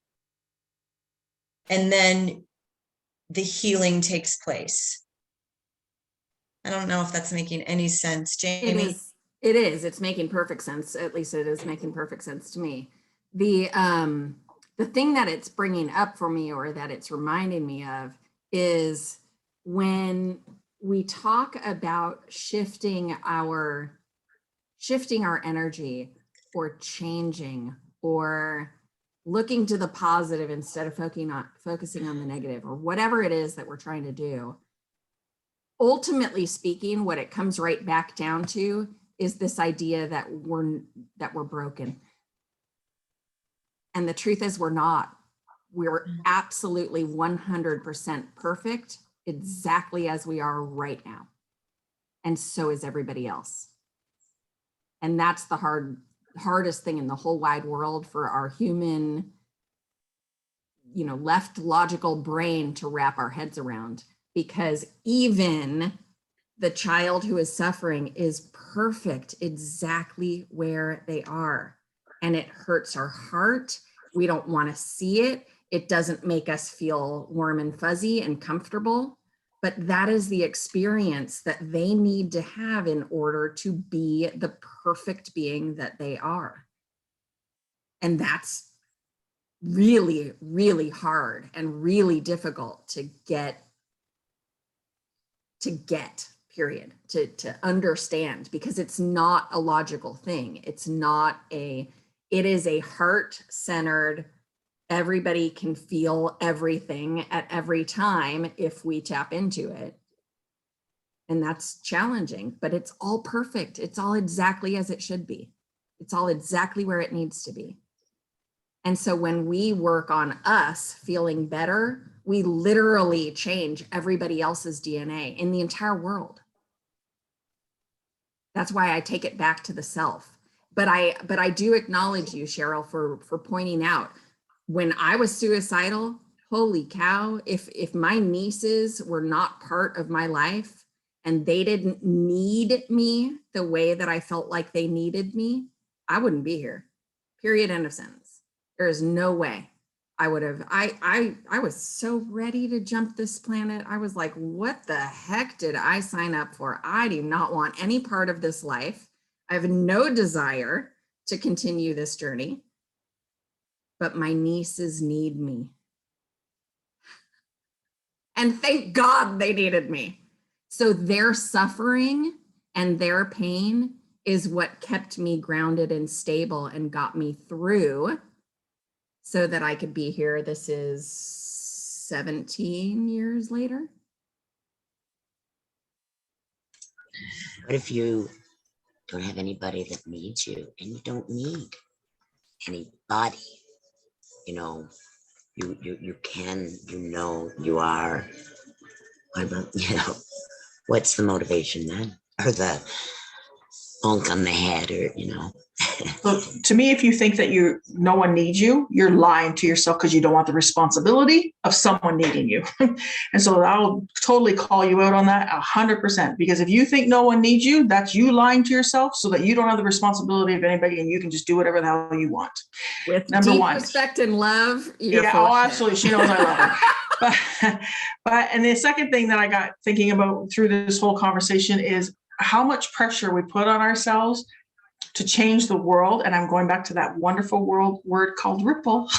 And then the healing takes place. I don't know if that's making any sense, Jamie. It is. It's making perfect sense. At least it is making perfect sense to me. The thing that it's bringing up for me, or that it's reminding me of, is when we talk about shifting our energy, or changing, or looking to the positive instead of focusing on the negative, or whatever it is that we're trying to do. Ultimately speaking, what it comes right back down to is this idea that we're broken. And the truth is, we're not. We're absolutely 100% perfect, exactly as we are right now. And so is everybody else. And that's the hardest thing in the whole wide world for our human, left logical brain to wrap our heads around, because even the child who is suffering is perfect exactly where they are. And it hurts our heart. We don't want to see it. It doesn't make us feel warm and fuzzy and comfortable, but that is the experience that they need to have in order to be the perfect being that they are. And that's really, really hard and really difficult to get, period, to understand, because it's not a logical thing. It is a heart-centered, everybody can feel everything at every time if we tap into it. And that's challenging, but it's all perfect. It's all exactly as it should be. It's all exactly where it needs to be. And so when we work on us feeling better, we literally change everybody else's DNA in the entire world. That's why I take it back to the self. But I do acknowledge you, Cheryl, for pointing out when I was suicidal, holy cow, if my nieces were not part of my life and they didn't need me the way that I felt like they needed me, I wouldn't be here. Period, end of sentence. There is no way I would have. I was so ready to jump this planet. I was like, what the heck did I sign up for? I do not want any part of this life. I have no desire to continue this journey, but my nieces need me. And thank God they needed me. So their suffering and their pain is what kept me grounded and stable and got me through so that I could be here. This is 17 years later. What if you don't have anybody that needs you, and you don't need anybody? You know, you can, you are. You know, what's the motivation then? Or the bonk on the head, or, you know. So to me, if you think that no one needs you, you're lying to yourself because you don't want the responsibility of someone needing you. And so I'll totally call you out on that 100%, because if you think no one needs you, that's you lying to yourself so that you don't have the responsibility of anybody and you can just do whatever the hell you want. With Number deep one. respect and love. Yeah, oh, absolutely. She knows I love her. And the second thing that I got thinking about through this whole conversation is how much pressure we put on ourselves to change the world. And I'm going back to that wonderful word called ripple.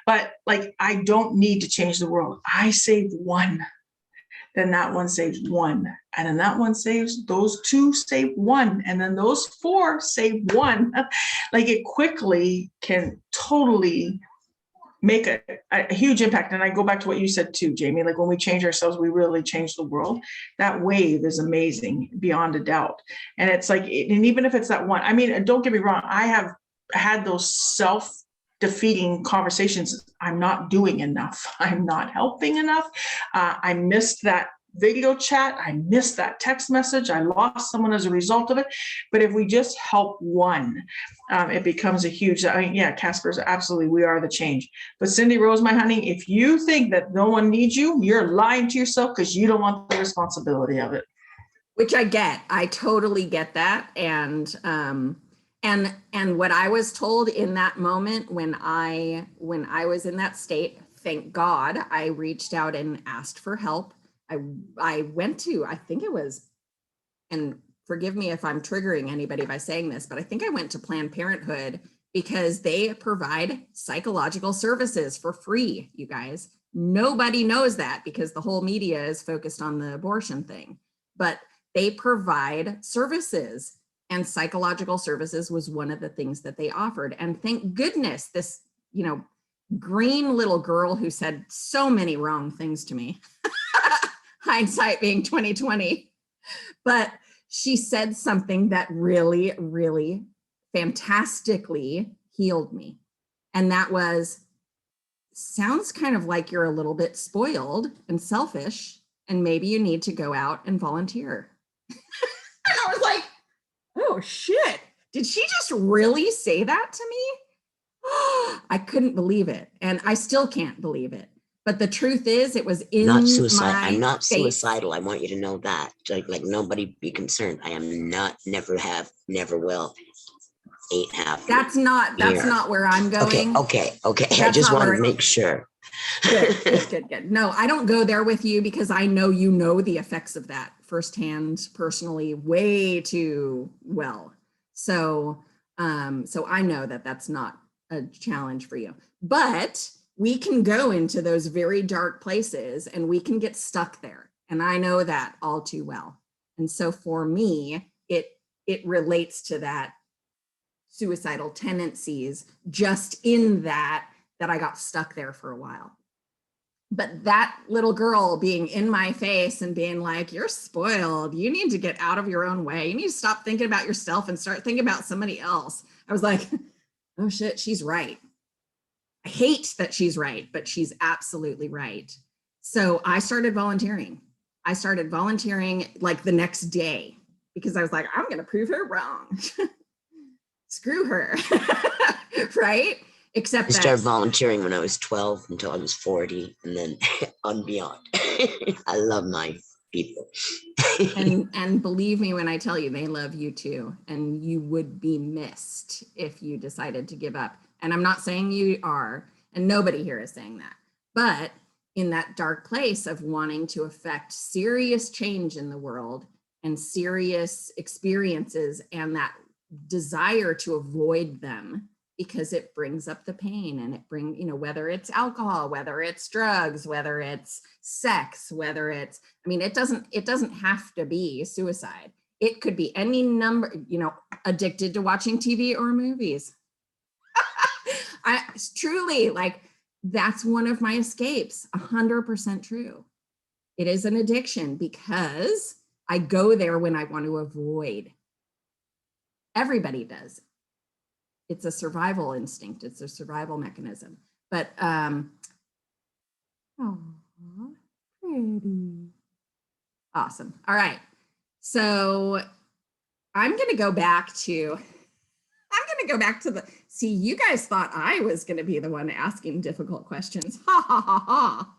But like, I don't need to change the world. I saved one. Then that one saves one. And then that one saves, those two save one. And then those four save one. Like, it quickly can totally make a huge impact. And I go back to what you said too, Jamie, like when we change ourselves, we really change the world. That wave is amazing beyond a doubt. And it's like, and even if it's that one, I mean, don't get me wrong, I have had those self-defeating conversations. I'm not doing enough. I'm not helping enough. I missed that video chat. I missed that text message. I lost someone as a result of it. But if we just help one, it becomes a huge, I mean, yeah, Kaspars, absolutely, we are the change. But Cindy Rose, my honey, if you think that no one needs you, you're lying to yourself because you don't want the responsibility of it. Which I get. I totally get that. And what I was told in that moment when I was in that state, thank God, I reached out and asked for help. I went to, I think it was, and forgive me if I'm triggering anybody by saying this, but I think I went to Planned Parenthood because they provide psychological services for free, you guys. Nobody knows that because the whole media is focused on the abortion thing, but they provide services, and psychological services was one of the things that they offered. And thank goodness this, green little girl who said so many wrong things to me, hindsight being 2020, but she said something that really, really fantastically healed me. And that was, sounds kind of like you're a little bit spoiled and selfish, and maybe you need to go out and volunteer. And I was like, oh shit, did she just really say that to me? I couldn't believe it. And I still can't believe it. But the truth is, it was in Not suicide. my I'm not face. suicidal. I want you to know that. Like nobody be concerned. I am not, never have, never will. Ain't happening. That's not where I'm going. Okay. I That's just not want where to make sure. Good. No, I don't go there with you because I know you know the effects of that firsthand, personally, way too well. So I know that that's not a challenge for you, but we can go into those very dark places and we can get stuck there. And I know that all too well. And so for me, it relates to that suicidal tendencies, just in that I got stuck there for a while. But that little girl being in my face and being like, you're spoiled. You need to get out of your own way. You need to stop thinking about yourself and start thinking about somebody else. I was like, oh shit, she's right. I hate that she's right, but she's absolutely right. So I started volunteering. I started volunteering like the next day because I was like, I'm going to prove her wrong. Screw her. Right? Except I started volunteering when I was 12 until I was 40, and then on beyond. I love my people. and believe me when I tell you, they love you too. And you would be missed if you decided to give up. And I'm not saying you are, and nobody here is saying that. But in that dark place of wanting to affect serious change in the world and serious experiences and that desire to avoid them, because it brings up the pain and it brings, you know, whether it's alcohol, whether it's drugs, whether it's sex, whether it's, I mean, it doesn't have to be suicide. It could be any number, you know, addicted to watching TV or movies. Truly, like, that's one of my escapes, 100% true. It is an addiction because I go there when I want to avoid. Everybody does. It's a survival instinct. It's a survival mechanism. But, oh, pretty. Awesome. All right. So I'm going to go back to see, you guys thought I was going to be the one asking difficult questions. Ha, ha, ha, ha.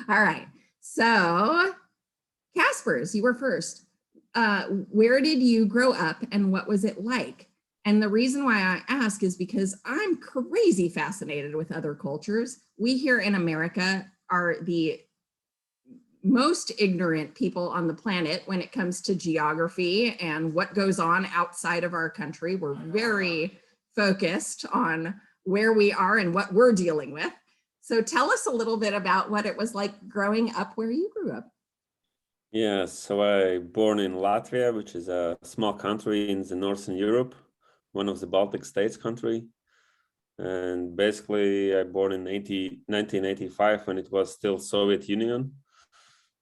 All right. So Kaspars, you were first. Where did you grow up and what was it like? And the reason why I ask is because I'm crazy fascinated with other cultures. We here in America are the most ignorant people on the planet when it comes to geography and what goes on outside of our country. We're very focused on where we are and what we're dealing with. So tell us a little bit about what it was like growing up where you grew up. Yeah, so I born in Latvia, which is a small country in the Northern Europe, one of the Baltic states country. And basically I born in 1985 when it was still Soviet Union.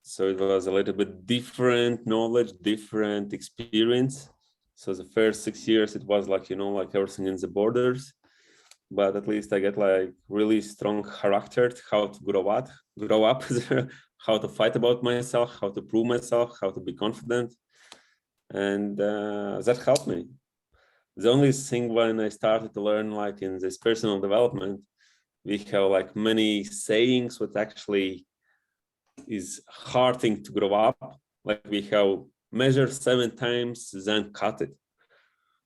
So it was a little bit different knowledge, different experience. So the first 6 years, it was like, you know, like everything in the borders, but at least I get like really strong character, how to grow up there, how to fight about myself, how to prove myself, how to be confident. And that helped me. The only thing when I started to learn like in this personal development, we have like many sayings what actually is hard thing to grow up. Like we have measure 7 times, then cut it,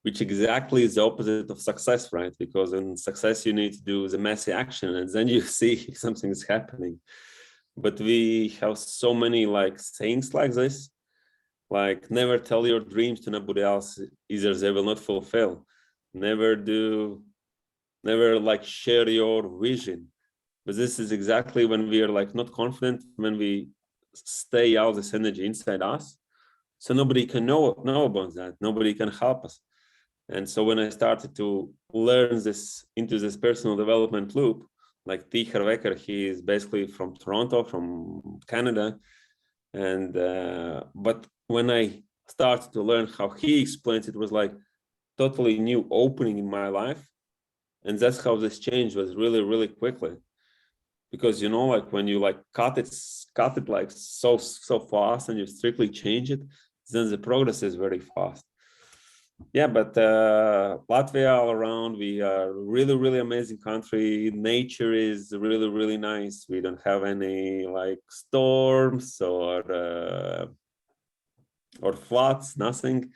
which exactly is the opposite of success, right? Because in success, you need to do the messy action and then you see if something is happening. But we have so many like sayings like this, like never tell your dreams to nobody else, either they will not fulfill. Never like share your vision. But this is exactly when we are like not confident, when we stay out this energy inside us. So nobody can know about that. Nobody can help us. And so when I started to learn this into this personal development loop, like T. Herwecker, he is basically from Toronto, from Canada. And but when I started to learn how he explains it, was like totally new opening in my life. And that's how this change was really, really quickly. Because, you know, like when you like cut it like so fast and you strictly change it, then the progress is very fast. Yeah, but Latvia all around, we are really, really amazing country. Nature is really, really nice. We don't have any like storms or floods, nothing.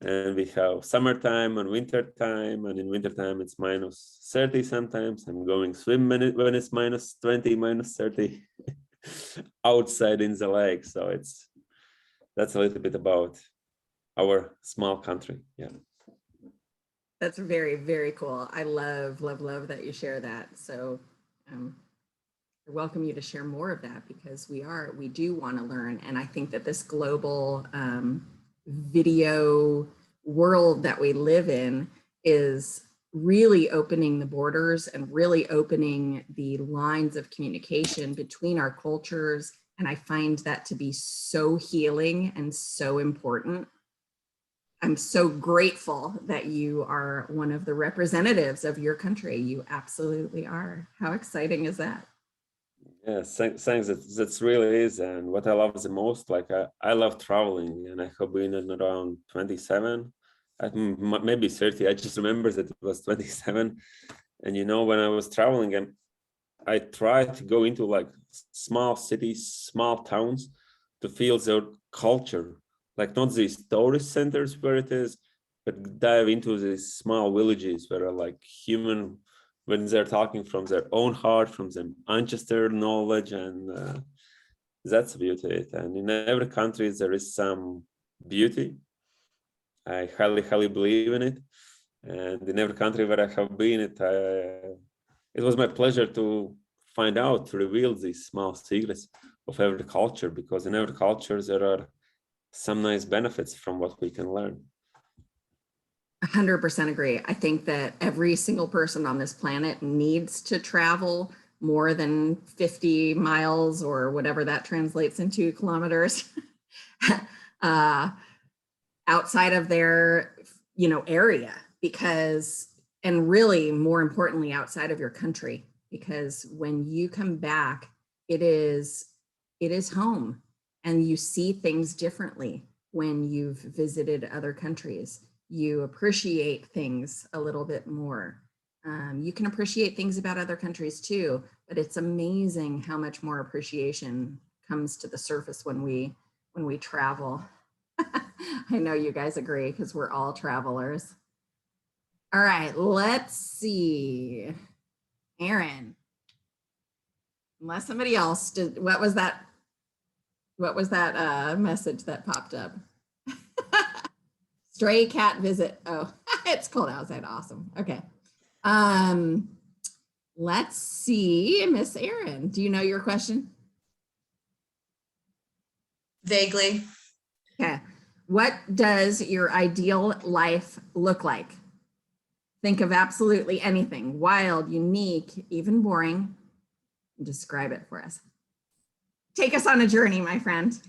And we have summertime and winter time, and in winter time it's -30 sometimes. I'm going swim when it's -20, -30 outside in the lake. So that's a little bit about our small country. Yeah. That's very, very cool. I love that you share that. So I welcome you to share more of that, because we do want to learn. And I think that this global video world that we live in is really opening the borders and really opening the lines of communication between our cultures. And I find that to be so healing and so important. I'm so grateful that you are one of the representatives of your country. You absolutely are. How exciting is that? Yes, thanks. That's really is. And what I love the most, like I love traveling, and I have been in around 27, maybe 30. I just remember that it was 27. And you know, when I was traveling, and I tried to go into like small cities, small towns, to feel their culture, like not these tourist centers where it is, but dive into these small villages where are like human, when they're talking from their own heart, from their ancestor knowledge, and that's the beauty of it. And in every country there is some beauty. I highly believe in it. And in every country where I have been, it was my pleasure to find out, to reveal these small secrets of every culture, because in every culture there are some nice benefits from what we can learn. 100% agree. I think that every single person on this planet needs to travel more than 50 miles or whatever that translates into kilometers outside of their, area, because, and really more importantly, outside of your country, because when you come back, it is home, and you see things differently when you've visited other countries. You appreciate things a little bit more. You can appreciate things about other countries too, but it's amazing how much more appreciation comes to the surface when we travel. I know you guys agree because we're all travelers. All right, let's see. Erin, unless somebody else did, what was that message that popped up? Stray cat visit. Oh, it's cold outside. Awesome. Okay. Let's see, Miss Erin, do you know your question? Vaguely. Okay. What does your ideal life look like? Think of absolutely anything, wild, unique, even boring. Describe it for us. Take us on a journey, my friend.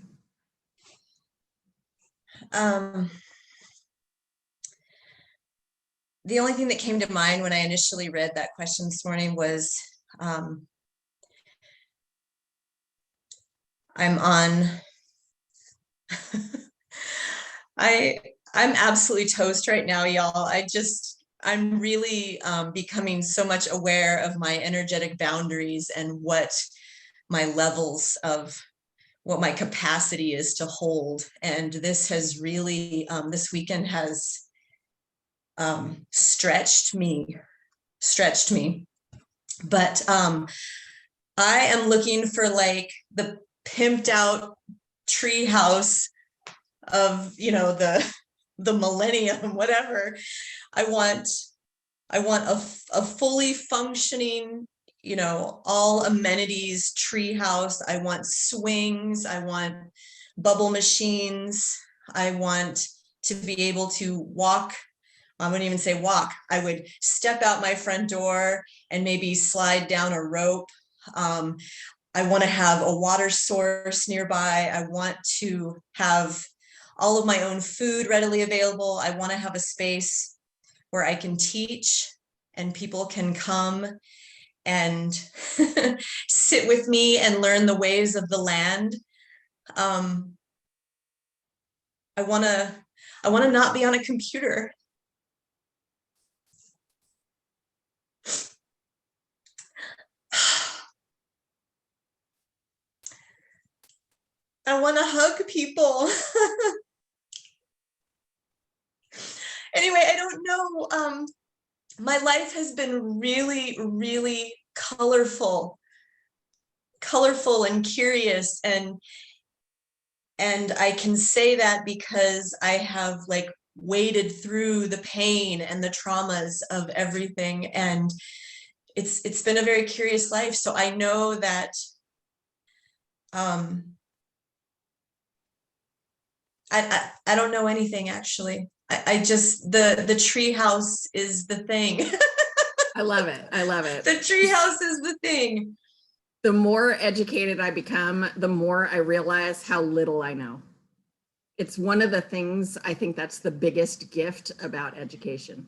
The only thing that came to mind when I initially read that question this morning was I'm on I'm absolutely toast right now, y'all. I'm really becoming so much aware of my energetic boundaries and what my levels of what my capacity is to hold. And this has really, this weekend has stretched me. But I am looking for like the pimped out tree house of, the millennium, whatever. I want a fully functioning, all amenities tree house. I want swings. I want bubble machines. I want to be able to walk. I wouldn't even say walk. I would step out my front door and maybe slide down a rope. I want to have a water source nearby. I want to have all of my own food readily available. I want to have a space where I can teach and people can come and sit with me and learn the ways of the land. I want to not be on a computer. I want to hug people. Anyway, I don't know. My life has been really, really colorful and curious. And I can say that because I have like waded through the pain and the traumas of everything. And it's been a very curious life. So I know that I don't know anything, actually. I just, the tree house is the thing. I love it. I love it. The tree house is the thing. The more educated I become, the more I realize how little I know. It's one of the things, I think that's the biggest gift about education.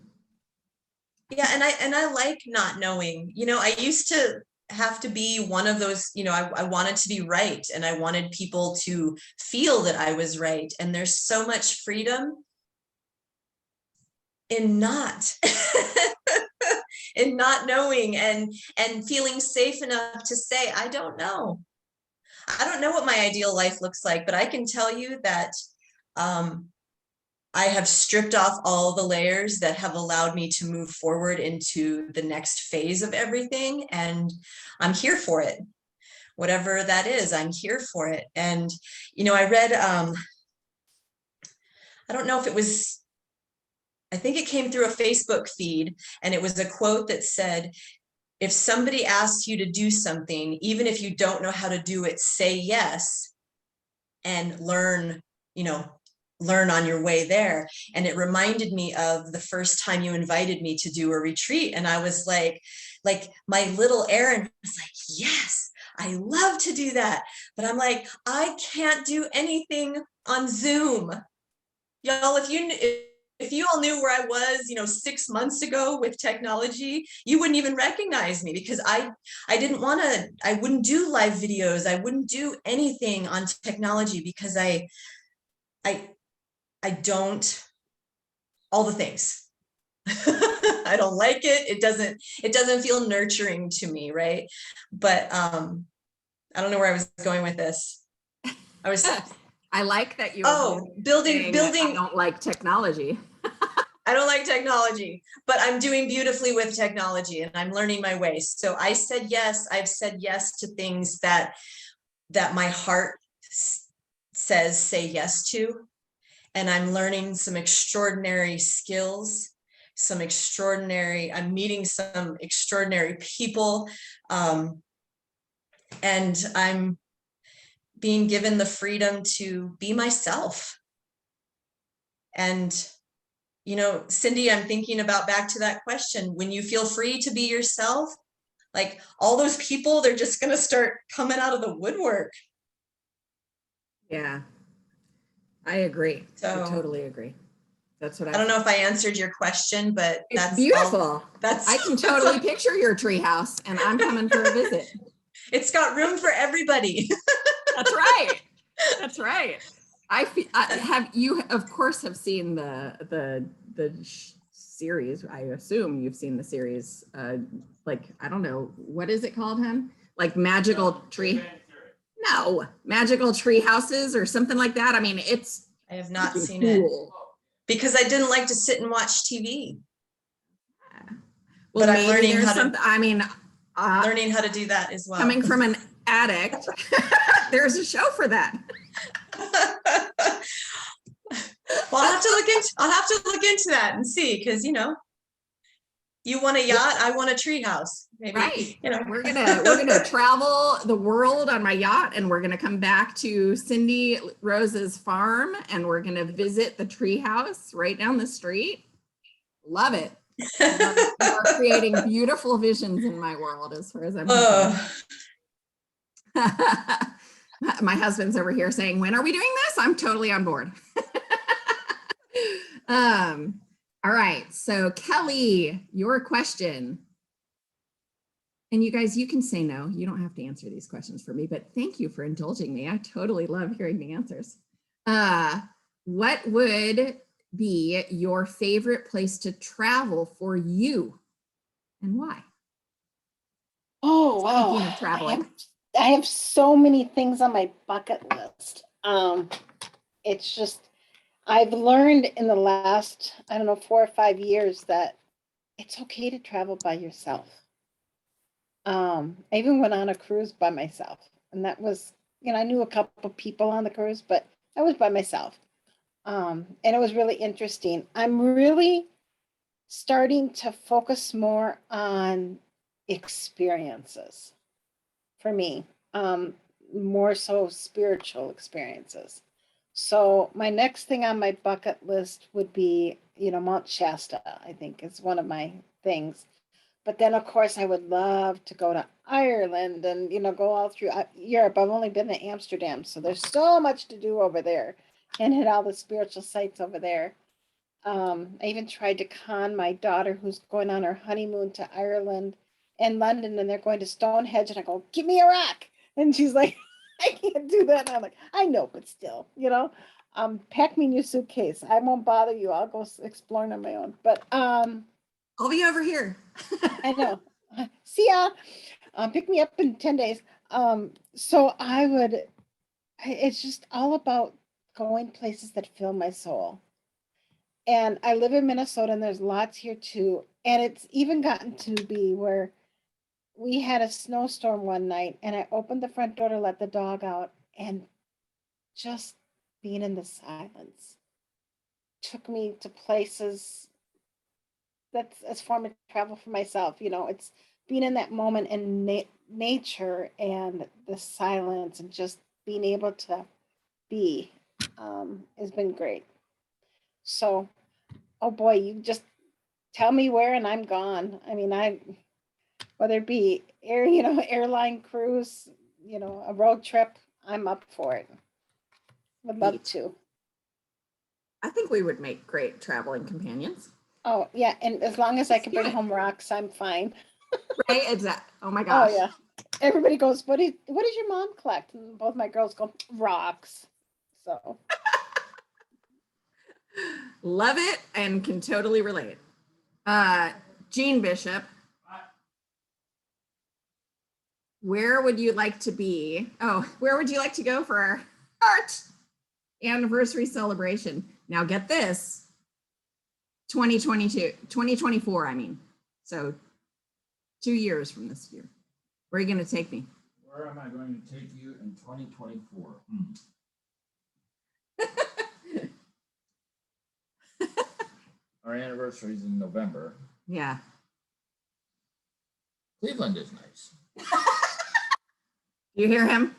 Yeah, and I like not knowing. You know, I used to have to be one of those, you know, I wanted to be right, and I wanted people to feel that I was right. And there's so much freedom in not in not knowing, and feeling safe enough to say, I don't know. I don't know what my ideal life looks like, but I can tell you that I have stripped off all the layers that have allowed me to move forward into the next phase of everything. And I'm here for it. Whatever that is, I'm here for it. And, you know, I read, I don't know if it was, I think it came through a Facebook feed, and it was a quote that said, if somebody asks you to do something, even if you don't know how to do it, say yes and learn, you know, learn on your way there. And it reminded me of the first time you invited me to do a retreat. And I was like my little Erin was like, yes, I love to do that. But I'm like, I can't do anything on Zoom. Y'all, if you all knew where I was, you know, 6 months ago with technology, you wouldn't even recognize me, because I wouldn't do live videos. I wouldn't do anything on technology because I don't, all the things. I don't like it. It doesn't feel nurturing to me, right? But I don't know where I was going with this. I like that you. Building. I don't like technology. I don't like technology, but I'm doing beautifully with technology, and I'm learning my way. So I said yes. I've said yes to things that my heart says say yes to. And I'm learning some extraordinary skills, I'm meeting some extraordinary people. And I'm being given the freedom to be myself. And, you know, Cindy, I'm thinking about back to that question, when you feel free to be yourself, like all those people, they're just going to start coming out of the woodwork. Yeah, I agree. So, I totally agree. That's what I don't know if I answered your question, but it's that's beautiful. I can totally that's picture your treehouse, and I'm coming for a visit. It's got room for everybody. That's right. That's right. You of course have seen the series. I assume you've seen the series. Like, I don't know, what is it called, hon? Like Magical Tree. No, Magical Tree Houses or something like that. I mean, it's. I have not seen cool. it because I didn't like to sit and watch TV. Well, but I'm learning how to. I mean, learning how to do that as well. Coming from an addict, there's a show for that. Well, I'll have to look into that and see, because, you know, you want a yacht, I want a tree house. Maybe, right. You know, we're gonna travel the world on my yacht, and we're gonna come back to Cindy Rose's farm, and we're gonna visit the tree house right down the street. Love it. You are creating beautiful visions in my world, as far as I'm concerned. My husband's over here saying, when are we doing this? I'm totally on board. All right, so Kellie, your question. And you guys, you can say no. You don't have to answer these questions for me, but thank you for indulging me. I totally love hearing the answers. What would be your favorite place to travel for you, and why? Oh, wow. Speaking of traveling. I have so many things on my bucket list. It's just, I've learned in the last, I don't know, 4 or 5 years that it's okay to travel by yourself. I even went on a cruise by myself, and that was, you know, I knew a couple of people on the cruise, but I was by myself. And it was really interesting. I'm really starting to focus more on experiences for me, more so spiritual experiences. So my next thing on my bucket list would be, Mount Shasta, I think is one of my things. But then, of course, I would love to go to Ireland and, go all through Europe. I've only been to Amsterdam, so there's so much to do over there and hit all the spiritual sites over there. I even tried to con my daughter who's going on her honeymoon to Ireland and London, and they're going to Stonehenge, and I go, give me a rock. And she's like, I can't do that. And I'm like, I know, but still, pack me new suitcase. I won't bother you. I'll go exploring on my own. But I'll be over here. I know. See ya. Pick me up in 10 days. So it's just all about going places that fill my soul. And I live in Minnesota, and there's lots here too. And it's even gotten to be where we had a snowstorm one night, and I opened the front door to let the dog out, and just being in the silence took me to places that's as form of travel for myself. It's being in that moment in nature and the silence and just being able to be has been great. So, oh boy, you just tell me where and I'm gone. I mean, whether it be airline cruise, a road trip, I'm up for it. Would love to. I think we would make great traveling companions. Oh yeah, and as long as I can bring home rocks, I'm fine. Right? Exactly. Oh my gosh. Oh yeah. Everybody goes, what does your mom collect? And both my girls go, rocks. So Love it and can totally relate. Jean Bishop, where would you like to be? Oh, where would you like to go for our art anniversary celebration? Now get this, 2024, I mean. So 2 years from this year. Where are you going to take me? Where am I going to take you in 2024? Our anniversary is in November. Yeah. Cleveland is nice. You hear him?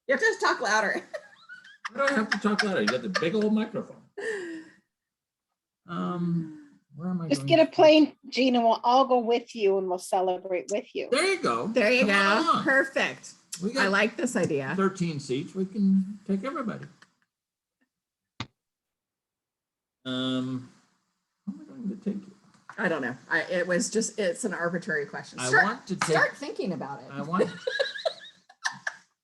You have to just talk louder. Why do I have to talk louder? You got the big old microphone. Where am I just going get a to- plane, Gina. We'll all go with you and we'll celebrate with you. There you go. There you Come go. on. Perfect. We I got like this idea. 13 seats. We can take everybody. How am I going to take you? I don't know. It's an arbitrary question. I Start, want to take. start thinking about it.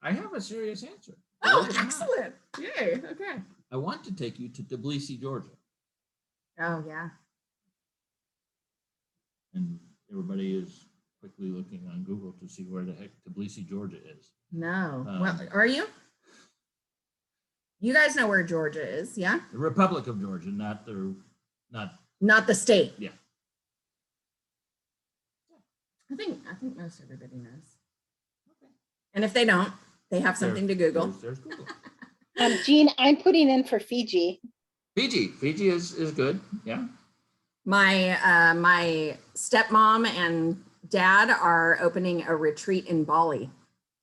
I have a serious answer. Oh, Believe it or not. excellent. Yay. Okay. I want to take you to Tbilisi, Georgia. Oh, yeah. And everybody is quickly looking on Google to see where the heck Tbilisi, Georgia is. No. Well, are you? You guys know where Georgia is, yeah? The Republic of Georgia, not Not the state. Yeah. I think most everybody knows. Okay. And if they don't, they have something to Google. There's Google. Jean, I'm putting in for Fiji. Fiji is good. Yeah. My stepmom and dad are opening a retreat in Bali.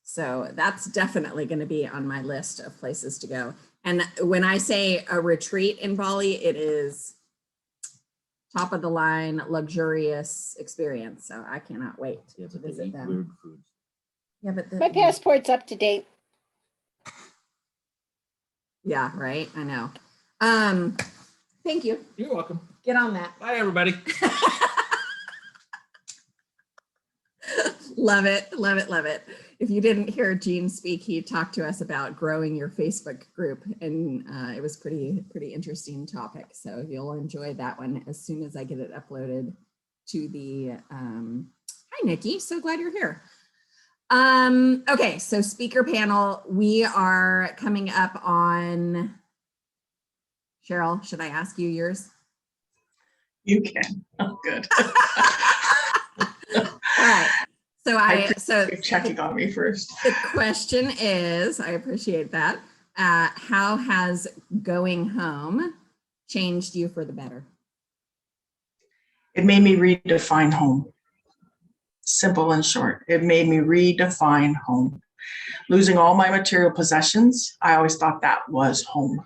So that's definitely going to be on my list of places to go. And when I say a retreat in Bali, it is top of the line, luxurious experience. So I cannot wait Yeah, to but they visit eat them. weird foods. Yeah, but My passport's up to date. yeah, right. I know. Thank you. You're welcome. Get on that. Bye, everybody. Love it, love it, love it. If you didn't hear Gene speak, he talked to us about growing your Facebook group, and it was pretty interesting topic. So you'll enjoy that one as soon as I get it uploaded to the. Hi, Nikki. So glad you're here. Okay, so speaker panel. We are coming up on. Cheryl, should I ask you yours? You can. Oh, good. All right. So You're checking on me first. the question is, I appreciate that. How has going home changed you for the better? It made me redefine home. Simple and short. It made me redefine home. Losing all my material possessions, I always thought that was home.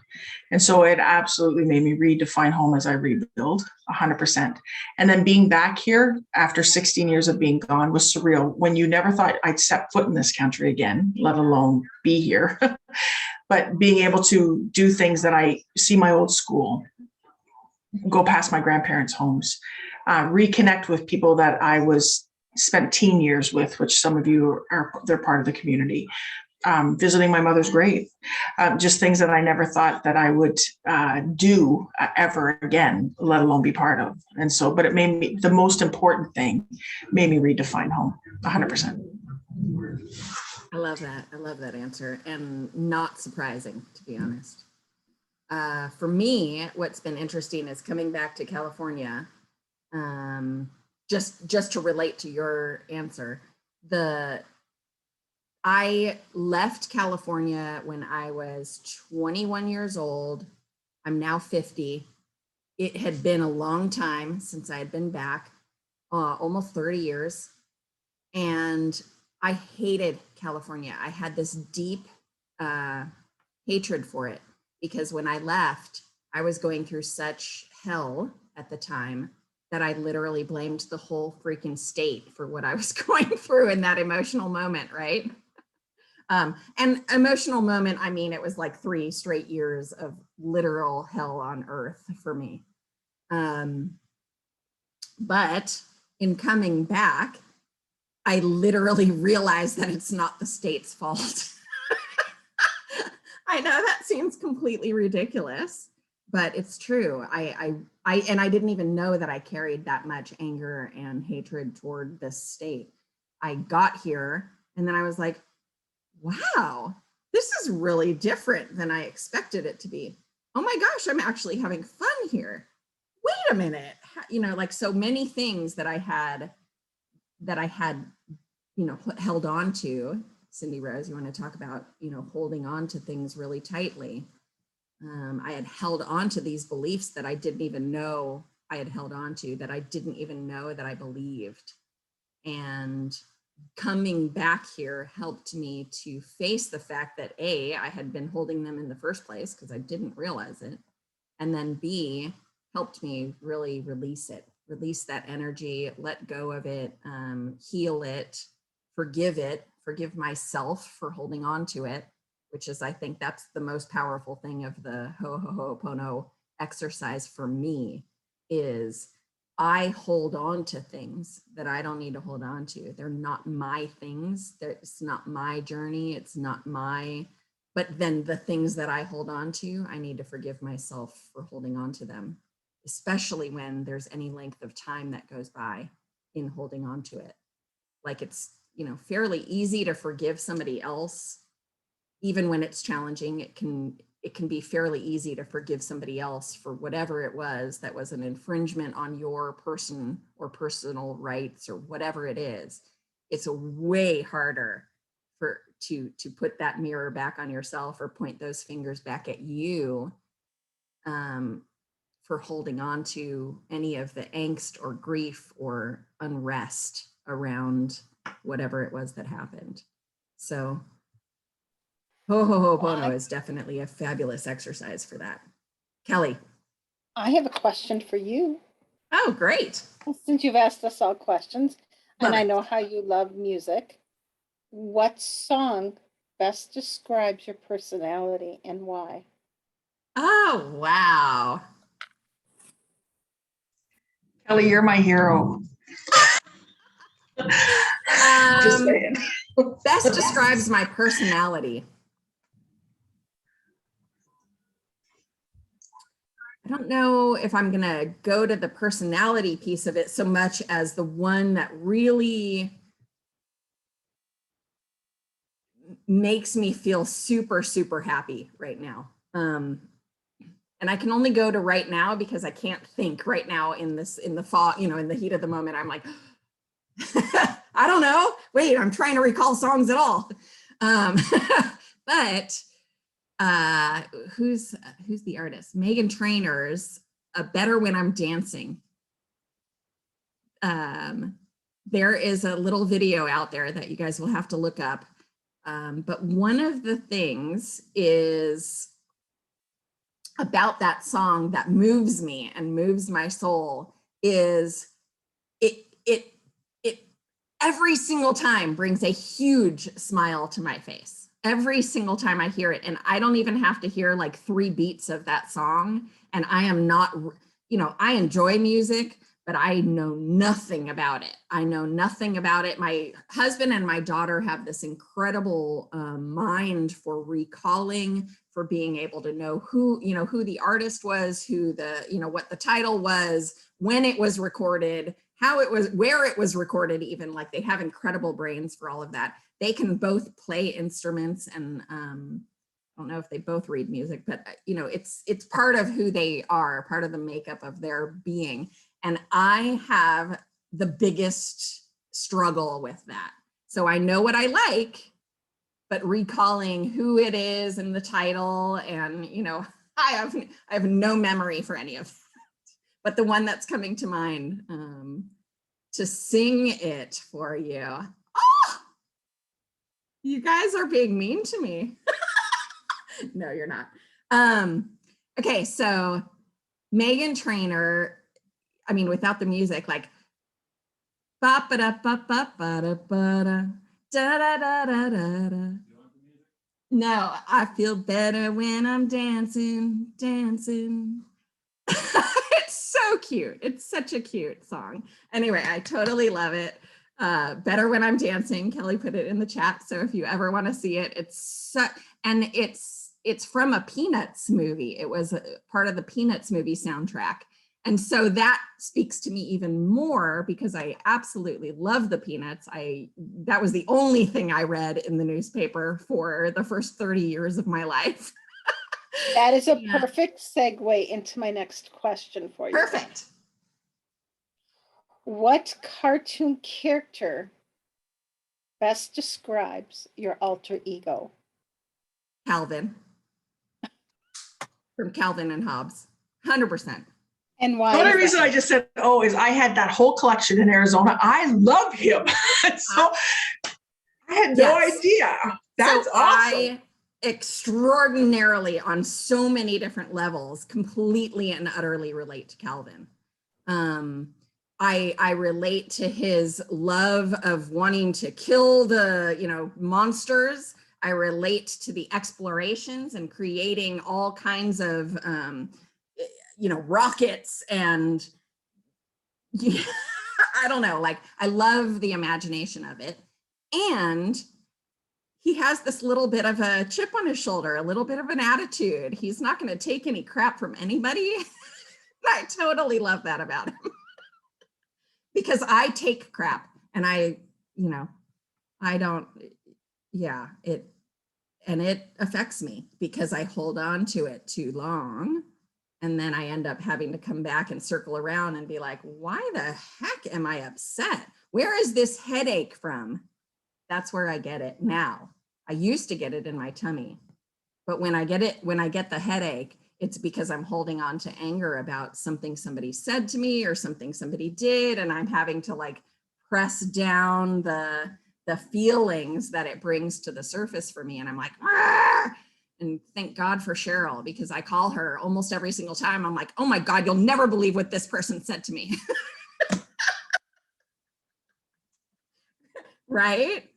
And so it absolutely made me redefine home as I rebuild 100%. And then being back here after 16 years of being gone was surreal, when you never thought I'd set foot in this country again, let alone be here. But being able to do things that I see my old school, go past my grandparents' homes, reconnect with people that I spent teen years with, which some of you they're part of the community. Visiting my mother's grave, just things that I never thought that I would do ever again, let alone be part of. And so, but it made me, the most important thing, made me redefine home 100%. I love that. I love that answer, and not surprising, to be honest. For me, what's been interesting is coming back to California, just to relate to your answer. I left California when I was 21 years old. I'm now 50. It had been a long time since I had been back, almost 30 years. And I hated California. I had this deep hatred for it, because when I left, I was going through such hell at the time that I literally blamed the whole freaking state for what I was going through in that emotional moment, right? And emotional moment, I mean, it was like 3 straight years of literal hell on earth for me. But in coming back, I literally realized that it's not the state's fault. I know that seems completely ridiculous, but it's true. I didn't even know that I carried that much anger and hatred toward this state. I got here and then I was like, wow, this is really different than I expected it to be. Oh my gosh, I'm actually having fun here. Wait a minute. You know, like so many things that I had, you know, held on to. Cindy Rose, you want to talk about, you know, holding on to things really tightly. I had held on to these beliefs that I didn't even know I had held on to, that I didn't even know that I believed. And coming back here helped me to face the fact that A, I had been holding them in the first place because I didn't realize it. And then B, helped me really release that energy, let go of it, heal it, forgive myself for holding on to it, which is, I think that's the most powerful thing of the Ho'oponopono exercise for me, is I hold on to things that I don't need to hold on to. They're not my things. It's not my journey. It's not my, but then the things that I hold on to, I need to forgive myself for holding on to them, especially when there's any length of time that goes by in holding on to it. Like it's, you know, fairly easy to forgive somebody else, even when it's challenging. It can be fairly easy to forgive somebody else for whatever it was that was an infringement on your person or personal rights or whatever it is. It's a way harder to put that mirror back on yourself or point those fingers back at you for holding on to any of the angst or grief or unrest around whatever it was that happened. So Ho'oponopono is definitely a fabulous exercise for that. Kellie. I have a question for you. Oh, great. Since you've asked us all questions, Love and I it. know how you love music, what song best describes your personality and why? Oh, wow. Kellie, you're my hero. Just saying. Best describes my personality. I don't know if I'm going to go to the personality piece of it so much as the one that really makes me feel super, super happy right now. And I can only go to right now because I can't think right now in the fall, you know, in the heat of the moment. I'm like, I don't know. Wait, I'm trying to recall songs at all. But who's the artist? Meghan Trainor's Better When I'm Dancing. There is a little video out there that you guys will have to look up But one of the things is about that song that moves me and moves my soul is it every single time brings a huge smile to my face. Every single time I hear it. And I don't even have to hear like 3 beats of that song. And I am not, you know, I enjoy music, but I know nothing about it. I know nothing about it. My husband and my daughter have this incredible mind for recalling, for being able to know who, you know, who the artist was, who the, you know, what the title was, when it was recorded, how it was, where it was recorded, even. Like, they have incredible brains for all of that. They can both play instruments, and I don't know if they both read music, but you know, it's part of who they are, part of the makeup of their being. And I have the biggest struggle with that. So I know what I like, but recalling who it is and the title, and you know, I have no memory for any of that. But the one that's coming to mind, to sing it for you. Oh, you guys are being mean to me. No, you're not. Okay, so Meghan Trainor, I mean, without the music, like ba ba da ba ba ba da ba da da da da da da da. No, I feel better when I'm dancing, dancing. It's so cute. It's such a cute song. Anyway, I totally love it. Better when I'm dancing. Kelly put it in the chat. So if you ever want to see it, and it's from a Peanuts movie. It was a part of the Peanuts movie soundtrack. And so that speaks to me even more because I absolutely love the Peanuts. That was the only thing I read in the newspaper for the first 30 years of my life. That is a perfect segue into my next question for you. Perfect. What cartoon character best describes your alter ego? Calvin. From Calvin and Hobbes. 100%. And why? The only is reason that? I just said, oh, is I had that whole collection in Arizona. I love him. So I had no idea. That's so awesome. I extraordinarily, on so many different levels, completely and utterly relate to Calvin. I relate to his love of wanting to kill the, you know, monsters. I relate to the explorations and creating all kinds of, you know, rockets and I don't know, like, I love the imagination of it. And he has this little bit of a chip on his shoulder, a little bit of an attitude. He's not going to take any crap from anybody. I totally love that about him. Because I take crap and I don't, it affects me because I hold on to it too long. And then I end up having to come back and circle around and be like, why the heck am I upset? Where is this headache from? That's where I get it now. I used to get it in my tummy, but when I get the headache, it's because I'm holding on to anger about something somebody said to me or something somebody did. And I'm having to like press down the feelings that it brings to the surface for me. And I'm like, "Argh!" And thank God for Cheryl, because I call her almost every single time. I'm like, oh my God, you'll never believe what this person said to me. Right?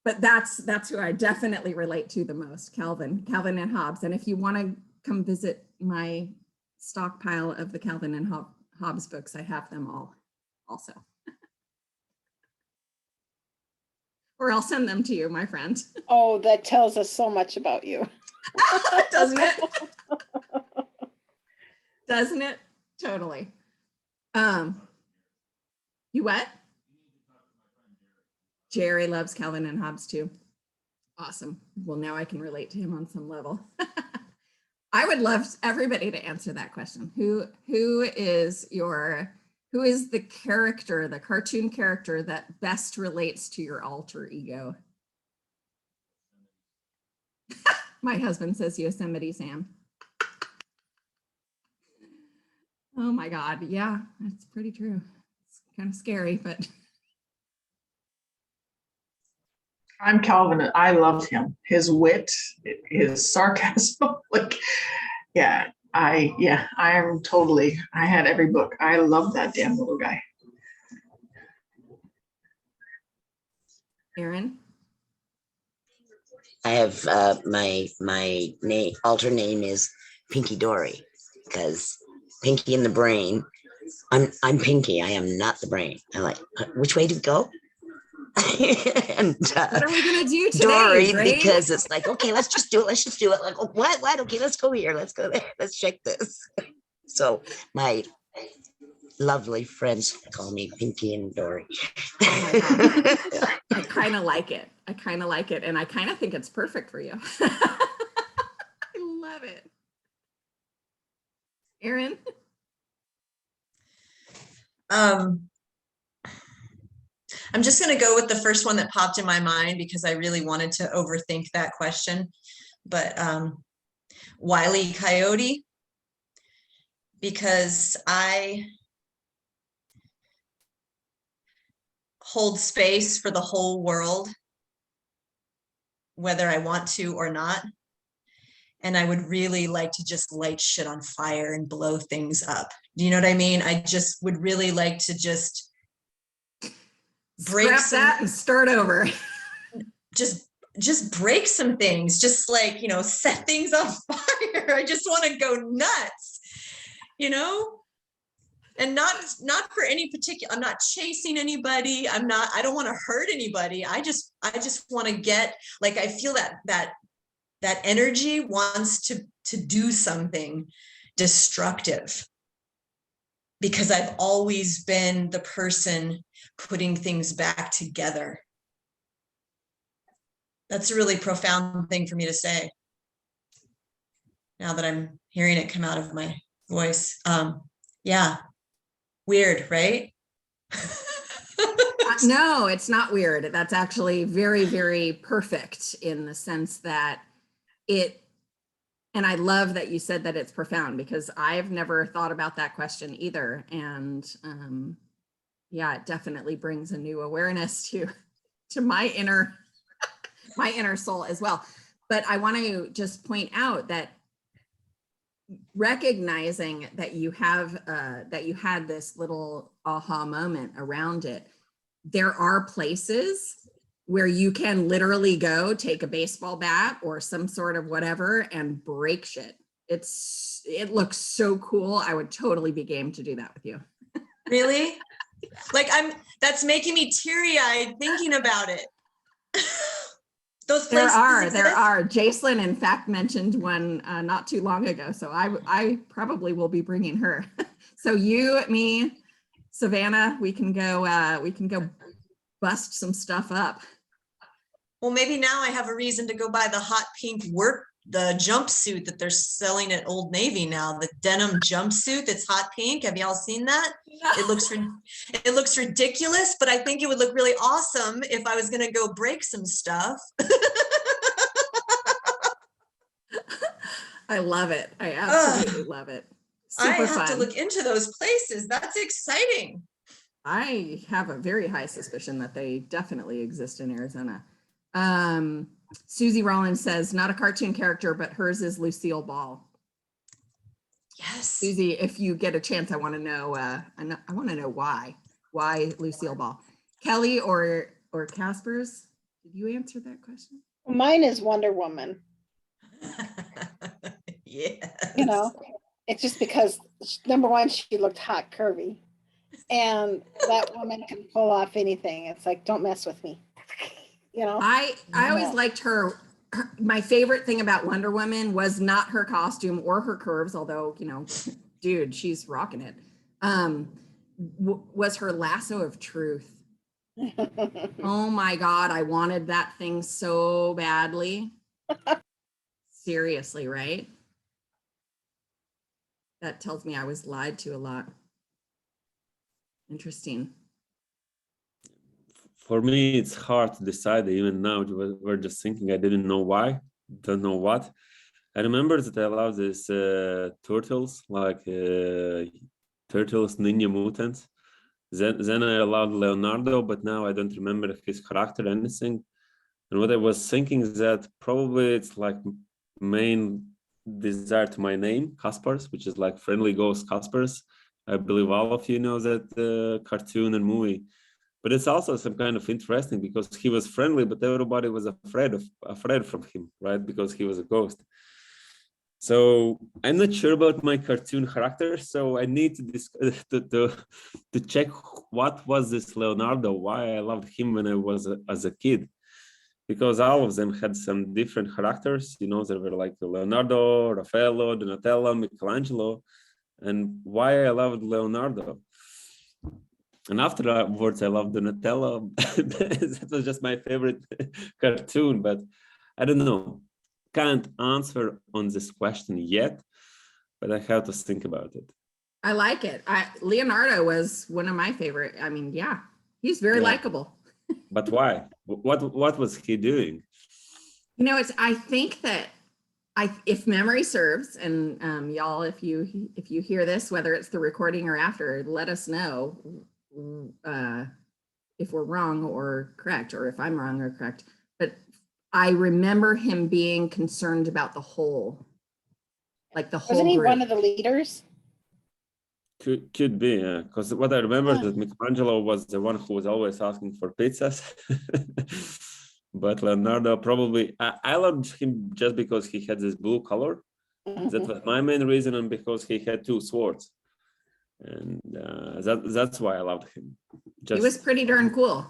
But that's who I definitely relate to the most, Calvin and Hobbes. And if you want to come visit my stockpile of the Calvin and Hobbes books, I have them all also. Or I'll send them to you, my friend. Oh, that tells us so much about you. Doesn't it? Doesn't it? Totally. You what? Jerry loves Calvin and Hobbes too. Awesome. Well, now I can relate to him on some level. I would love everybody to answer that question. Who is the character, the cartoon character that best relates to your alter ego? My husband says Yosemite Sam. Oh my God. Yeah, that's pretty true. It's kind of scary, but. I'm Calvin. I loved him. His wit, his sarcasm, like, yeah, I am totally, I had every book. I love that damn little guy. Erin? I have my name alter name is Pinky Dory because Pinky in the brain. I'm Pinky. I am not the brain. I'm like, which way to go? And What are we gonna do today, Dory, Brain? because it's like, okay, let's just do it. Let's just do it. Like, oh, what? Okay, let's go here. Let's go there. Let's check this. So my lovely friends call me Pinky and Dory. Oh I kind of like it. And I kind of think it's perfect for you. I love it. Erin? I'm just going to go with the first one that popped in my mind because I really wanted to overthink that question. But Wile E. Coyote, because I hold space for the whole world, whether I want to or not. And I would really like to just light shit on fire and blow things up. Do you know what I mean? I just would really like to just break Scrap that and start over. just break some things, just like, you know, set things on fire. I just want to go nuts, you know, and not for any particular, I'm not chasing anybody. I don't want to hurt anybody. I just want to get, like, I feel that energy wants to do something destructive because I've always been the person putting things back together. That's a really profound thing for me to say now that I'm hearing it come out of my voice. Yeah, weird, right? No, it's not weird. That's actually very, very perfect in the sense that and I love that you said that it's profound because I've never thought about that question either. And yeah, it definitely brings a new awareness to my inner soul as well. But I want to just point out that recognizing that you had this little aha moment around it, there are places where you can literally go take a baseball bat or some sort of whatever and break shit. It looks so cool. I would totally be game to do that with you. Really? Like that's making me teary-eyed thinking about it. Those places there are. Jacelyn, in fact, mentioned one not too long ago. So I probably will be bringing her. So you, me, Savannah, we can go bust some stuff up. Well, maybe now I have a reason to go buy the hot pink the jumpsuit that they're selling at Old Navy now, the denim jumpsuit that's hot pink. Have y'all seen that? No. It looks ridiculous, but I think it would look really awesome if I was going to go break some stuff. I love it. I absolutely love it. Super I have fun. to look into those places. That's exciting. I have a very high suspicion that they definitely exist in Arizona. Susie Rollins says, not a cartoon character, but hers is Lucille Ball. Yes. Susie, if you get a chance, I want to know, I want to know why Lucille Ball. Kellie or Kaspars, did you answer that question? Mine is Wonder Woman. Yeah. You know, it's just because, number one, she looked hot, curvy. And that woman can pull off anything. It's like, don't mess with me. You know, I always liked her. My favorite thing about Wonder Woman was not her costume or her curves, although, you know, dude, she's rocking it. Was her lasso of truth. Oh my God, I wanted that thing so badly. Seriously, right? That tells me I was lied to a lot. Interesting. For me, it's hard to decide. Even now, we're just thinking. I didn't know why, don't know what. I remember that I love these turtles, like Turtles Ninja Mutants. Then I loved Leonardo, but now I don't remember his character or anything. And what I was thinking is that probably it's like main desire to my name, Kaspars, which is like friendly ghost Kaspars. I believe all of you know that cartoon and movie. But it's also some kind of interesting because he was friendly, but everybody was afraid from him, right? Because he was a ghost. So I'm not sure about my cartoon character. So I need to check what was this Leonardo, why I loved him when I was as a kid. Because all of them had some different characters, you know, they were like Leonardo, Raffaello, Donatello, Michelangelo, and why I loved Leonardo. And afterwards, I loved Donatello. That was just my favorite cartoon, but I don't know. Can't answer on this question yet, but I have to think about it. I like it. Leonardo was one of my favorite. I mean, yeah, he's very likable. But why? What was he doing? You know, I think that if memory serves, and y'all, if you hear this, whether it's the recording or after, let us know if we're wrong or correct, or if I'm wrong or correct. But I remember him being concerned about the whole, like the whole Wasn't he group. one of the leaders? Could be, yeah. Because what I remember is that Michelangelo was the one who was always asking for pizzas. But Leonardo probably, I loved him just because he had this blue color. That was my main reason, and because he had two swords. And that's why I loved him. He was pretty darn cool.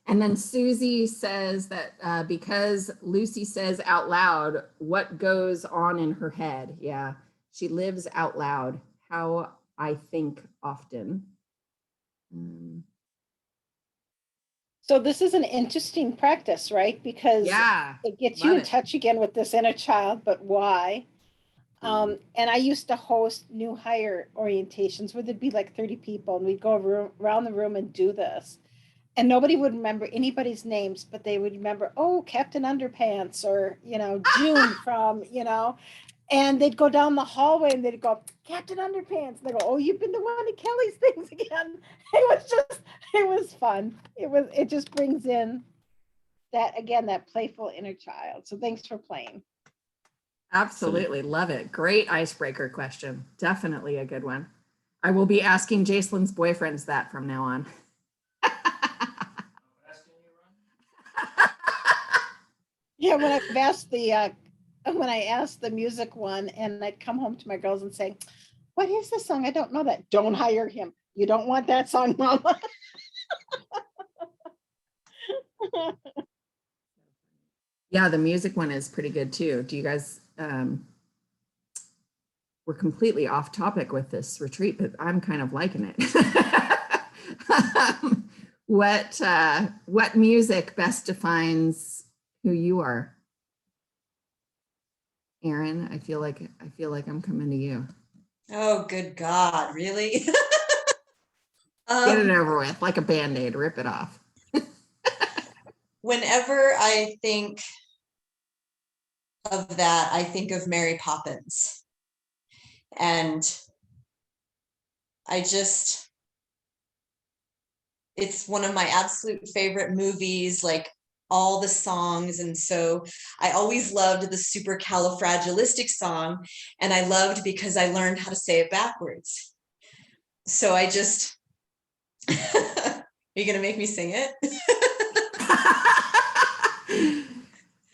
And then Susie says that because Lucy says out loud what goes on in her head. Yeah, she lives out loud. How I think often. So this is an interesting practice, right? Because it gets you in touch again with this inner child, but why? And I used to host new hire orientations where there'd be like 30 people, and we'd go around the room and do this. And nobody would remember anybody's names, but they would remember, oh, Captain Underpants, or, you know, June from, you know, and they'd go down the hallway and they'd go, Captain Underpants. And they go, oh, you've been to one of Kellie's things again. It was fun. It just brings in that, again, that playful inner child. So thanks for playing. Absolutely. Love it. Great icebreaker question. Definitely a good one. I will be asking Jacelyn's boyfriends that from now on. Yeah, when I asked the music one, and I'd come home to my girls and say, what is the song? I don't know that. Don't hire him. You don't want that song, Mama. Yeah, the music one is pretty good too. Do you guys, we're completely off topic with this retreat, but I'm kind of liking it. What music best defines who you are? Erin, I feel like I'm coming to you. Oh, good God, really? Get it over with, like a Band-Aid, rip it off. Whenever I think of that, I think of Mary Poppins. And it's one of my absolute favorite movies, like all the songs. And so I always loved the supercalifragilistic song, and I loved because I learned how to say it backwards. So I just, are you going to make me sing it?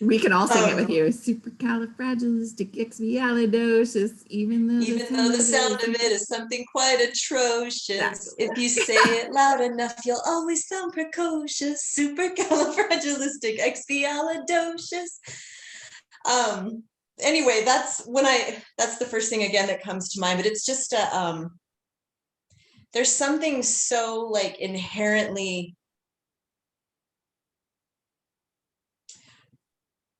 We can all sing it with you. Supercalifragilisticexpialidocious, even though the sound of it is something quite atrocious. Exactly. If you say it loud enough, you'll always sound precocious. Supercalifragilisticexpialidocious. Anyway, that's the first thing again that comes to mind. But it's just there's something so like inherently.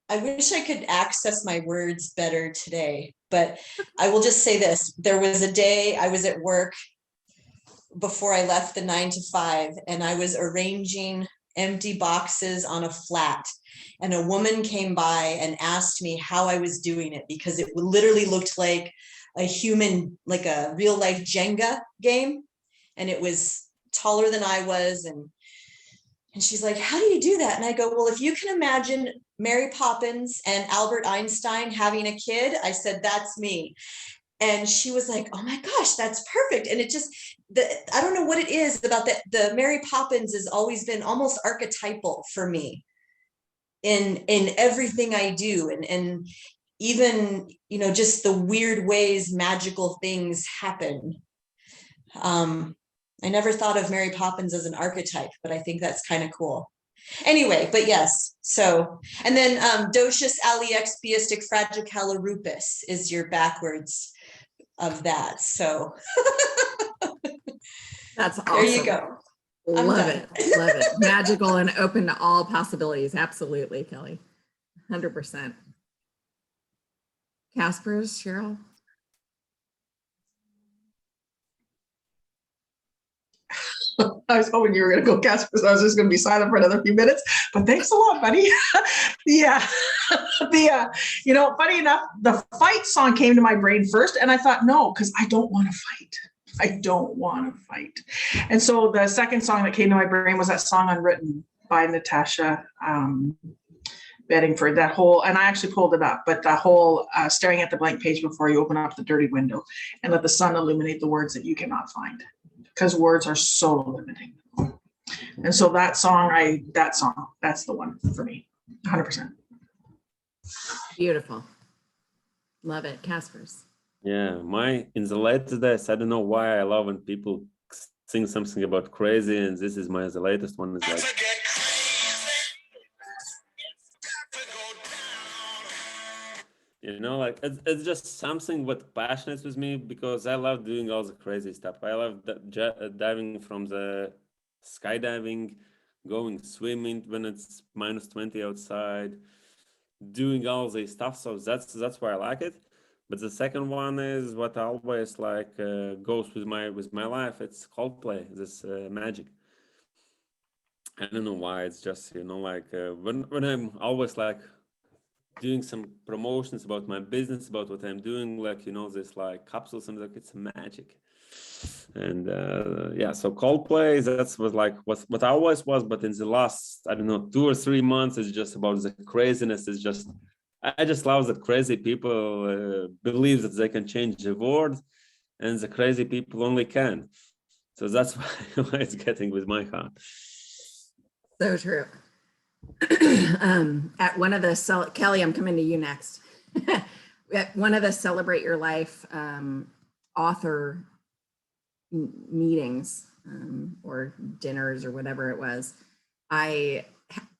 I wish I could access my words better today, but I will just say this. There was a day I was at work before I left the 9 to 5, and I was arranging empty boxes on a flat, and a woman came by and asked me how I was doing it, because it literally looked like a human, like a real life Jenga game. And it was taller than I was, and And she's like, how do you do that? And I go, well, if you can imagine Mary Poppins and Albert Einstein having a kid, I said, that's me. And she was like, oh my gosh, that's perfect. And it just, I don't know what it is about that. The Mary Poppins has always been almost archetypal for me in everything I do. And even, you know, just the weird ways magical things happen. I never thought of Mary Poppins as an archetype, but I think that's kind of cool. Anyway, but yes, so, and then Docius Aliexpiastic Fragicalarupus is your backwards of that. So That's awesome. there you go. I'm Love done. it. Love it. Magical and open to all possibilities. Absolutely, Kellie. 100%. Kaspars, Cheryl? I was hoping you were going to go Kaspars. I was just going to be silent for another few minutes, but thanks a lot, buddy. Yeah. You know, funny enough, the fight song came to my brain first, and I thought, no, because I don't want to fight. I don't want to fight. And so the second song that came to my brain was that song Unwritten by Natasha Bedingford, that whole, and I actually pulled it up, but the whole staring at the blank page before you open up the dirty window and let the sun illuminate the words that you cannot find, because words are so limiting. And so that song, that's the one for me, 100%. Beautiful. Love it. Kaspars. Yeah, in the latest days, I don't know why I love when people sing something about crazy, and this is the latest one is like, you know, like it's just something what passionates with me, because I love doing all the crazy stuff. I love diving from the skydiving, going swimming when it's minus 20 outside, doing all this stuff. So that's why I like it. But the second one is what always like goes with my life. It's Coldplay, this magic. I don't know why. It's just, you know, like when I'm always like doing some promotions about my business, about what I'm doing, like, you know, this like capsules, and like it's magic. And yeah, so Coldplay, that's what I always was, but in the last, I don't know, 2 or 3 months, it's just about the craziness. It's just, I just love that crazy people believe that they can change the world, and the crazy people only can. So that's why it's getting with my heart. So true. At one of the, Kellie, I'm coming to you next. At one of the Celebrate Your Life author meetings or dinners or whatever it was, I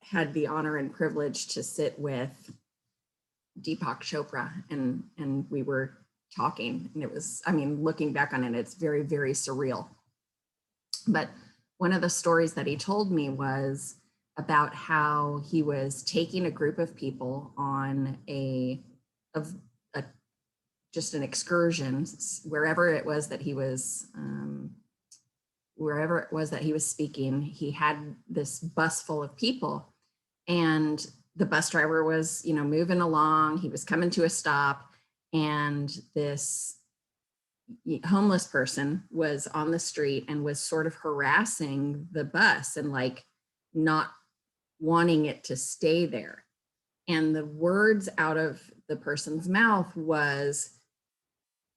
had the honor and privilege to sit with Deepak Chopra, and we were talking, and it was, I mean, looking back on it, it's very, very surreal. But one of the stories that he told me was about how he was taking a group of people on just an excursion, wherever it was that he was speaking. He had this bus full of people, and the bus driver was, you know, moving along. He was coming to a stop, and this homeless person was on the street and was sort of harassing the bus and like not wanting it to stay there. And the words out of the person's mouth was,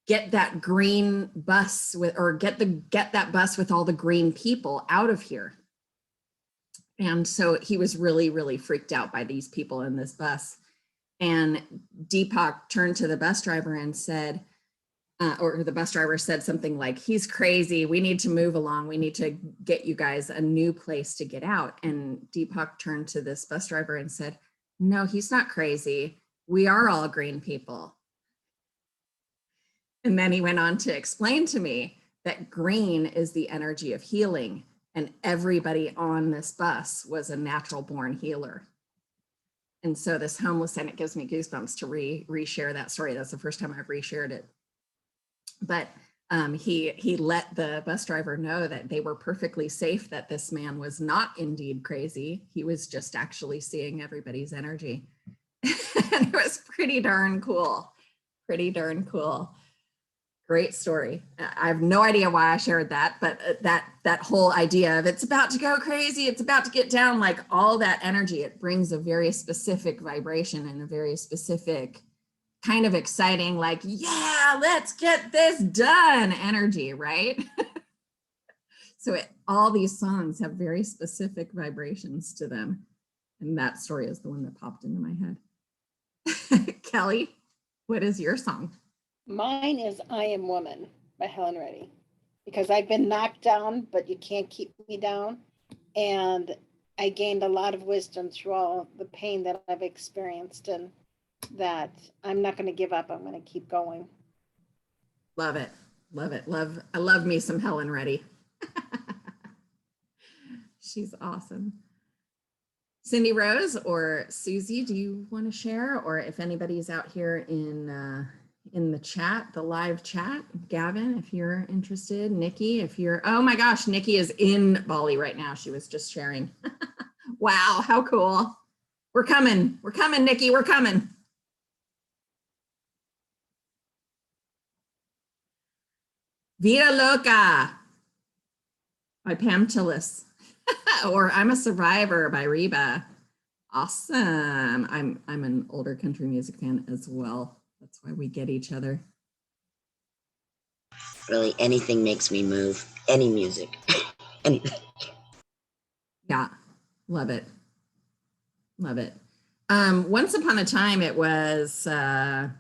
get that green bus with, or get that bus with all the green people out of here. And so he was really, really freaked out by these people in this bus. And Deepak turned to the bus driver and said, or the bus driver said something like, he's crazy. We need to move along. We need to get you guys a new place to get out. And Deepak turned to this bus driver and said, no, he's not crazy. We are all green people. And then he went on to explain to me that green is the energy of healing, and everybody on this bus was a natural born healer. And so this homeless, and it gives me goosebumps to reshare that story. That's the first time I've reshared it. But he let the bus driver know that they were perfectly safe, that this man was not indeed crazy. He was just actually seeing everybody's energy. And it was pretty darn cool. Pretty darn cool. Great story. I have no idea why I shared that, but that whole idea of it's about to go crazy, it's about to get down, like all that energy, it brings a very specific vibration and a very specific kind of exciting, like, yeah, let's get this done energy, right? So all these songs have very specific vibrations to them. And that story is the one that popped into my head. Kellie, what is your song? Mine is I Am Woman by Helen Reddy, because I've been knocked down, but you can't keep me down. And I gained a lot of wisdom through all the pain that I've experienced, and that I'm not going to give up. I'm going to keep going. Love it. Love it. I love me some Helen Reddy. She's awesome. Cindy Rose or Susie, do you want to share? Or if anybody's out here in the chat, the live chat, Gavin, if you're interested, Nikki, if you're, oh my gosh, Nikki is in Bali right now. She was just sharing. Wow, how cool. We're coming, Nikki, we're coming. Vida Loca by Pam Tillis. Or I'm a Survivor by Reba. Awesome. I'm an older country music fan as well. That's why we get each other. Really, anything makes me move. Any music. Anything. Yeah, love it. Love it. Once upon a time, it was, yeah,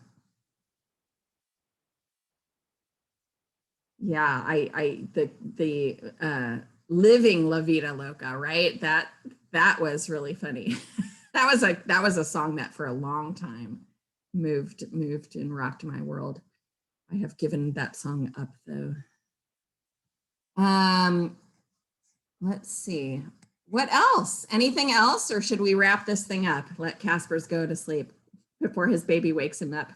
the Living La Vida Loca, right? That was really funny. that was a song that for a long time moved and rocked my world. I have given that song up though. Let's see. What else? Anything else, or should we wrap this thing up? Let Kaspars go to sleep before his baby wakes him up.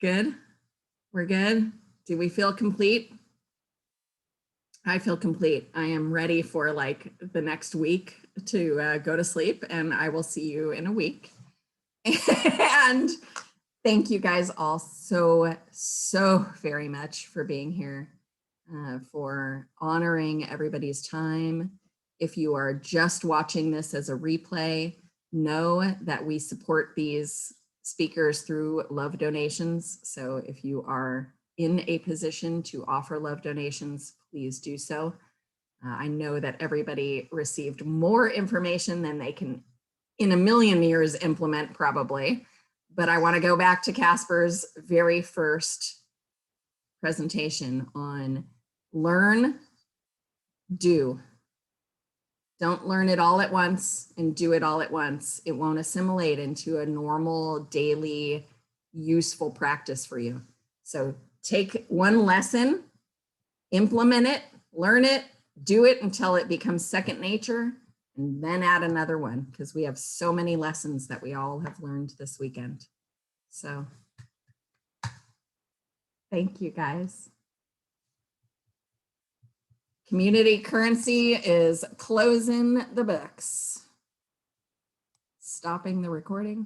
Good. We're good. Do we feel complete? I feel complete. I am ready for like the next week to go to sleep, and I will see you in a week. And thank you guys all so very much for being here, for honoring everybody's time. If you are just watching this as a replay, know that we support these speakers through love donations. So if you are in a position to offer love donations, please do so. I know that everybody received more information than they can in a million years implement probably, but I want to go back to Kaspars' very first presentation on learn, do. Don't learn it all at once and do it all at once. It won't assimilate into a normal daily useful practice for you. So take one lesson, implement it, learn it, do it until it becomes second nature, and then add another one, because we have so many lessons that we all have learned this weekend. So thank you guys. Community currency is closing the books. Stopping the recording.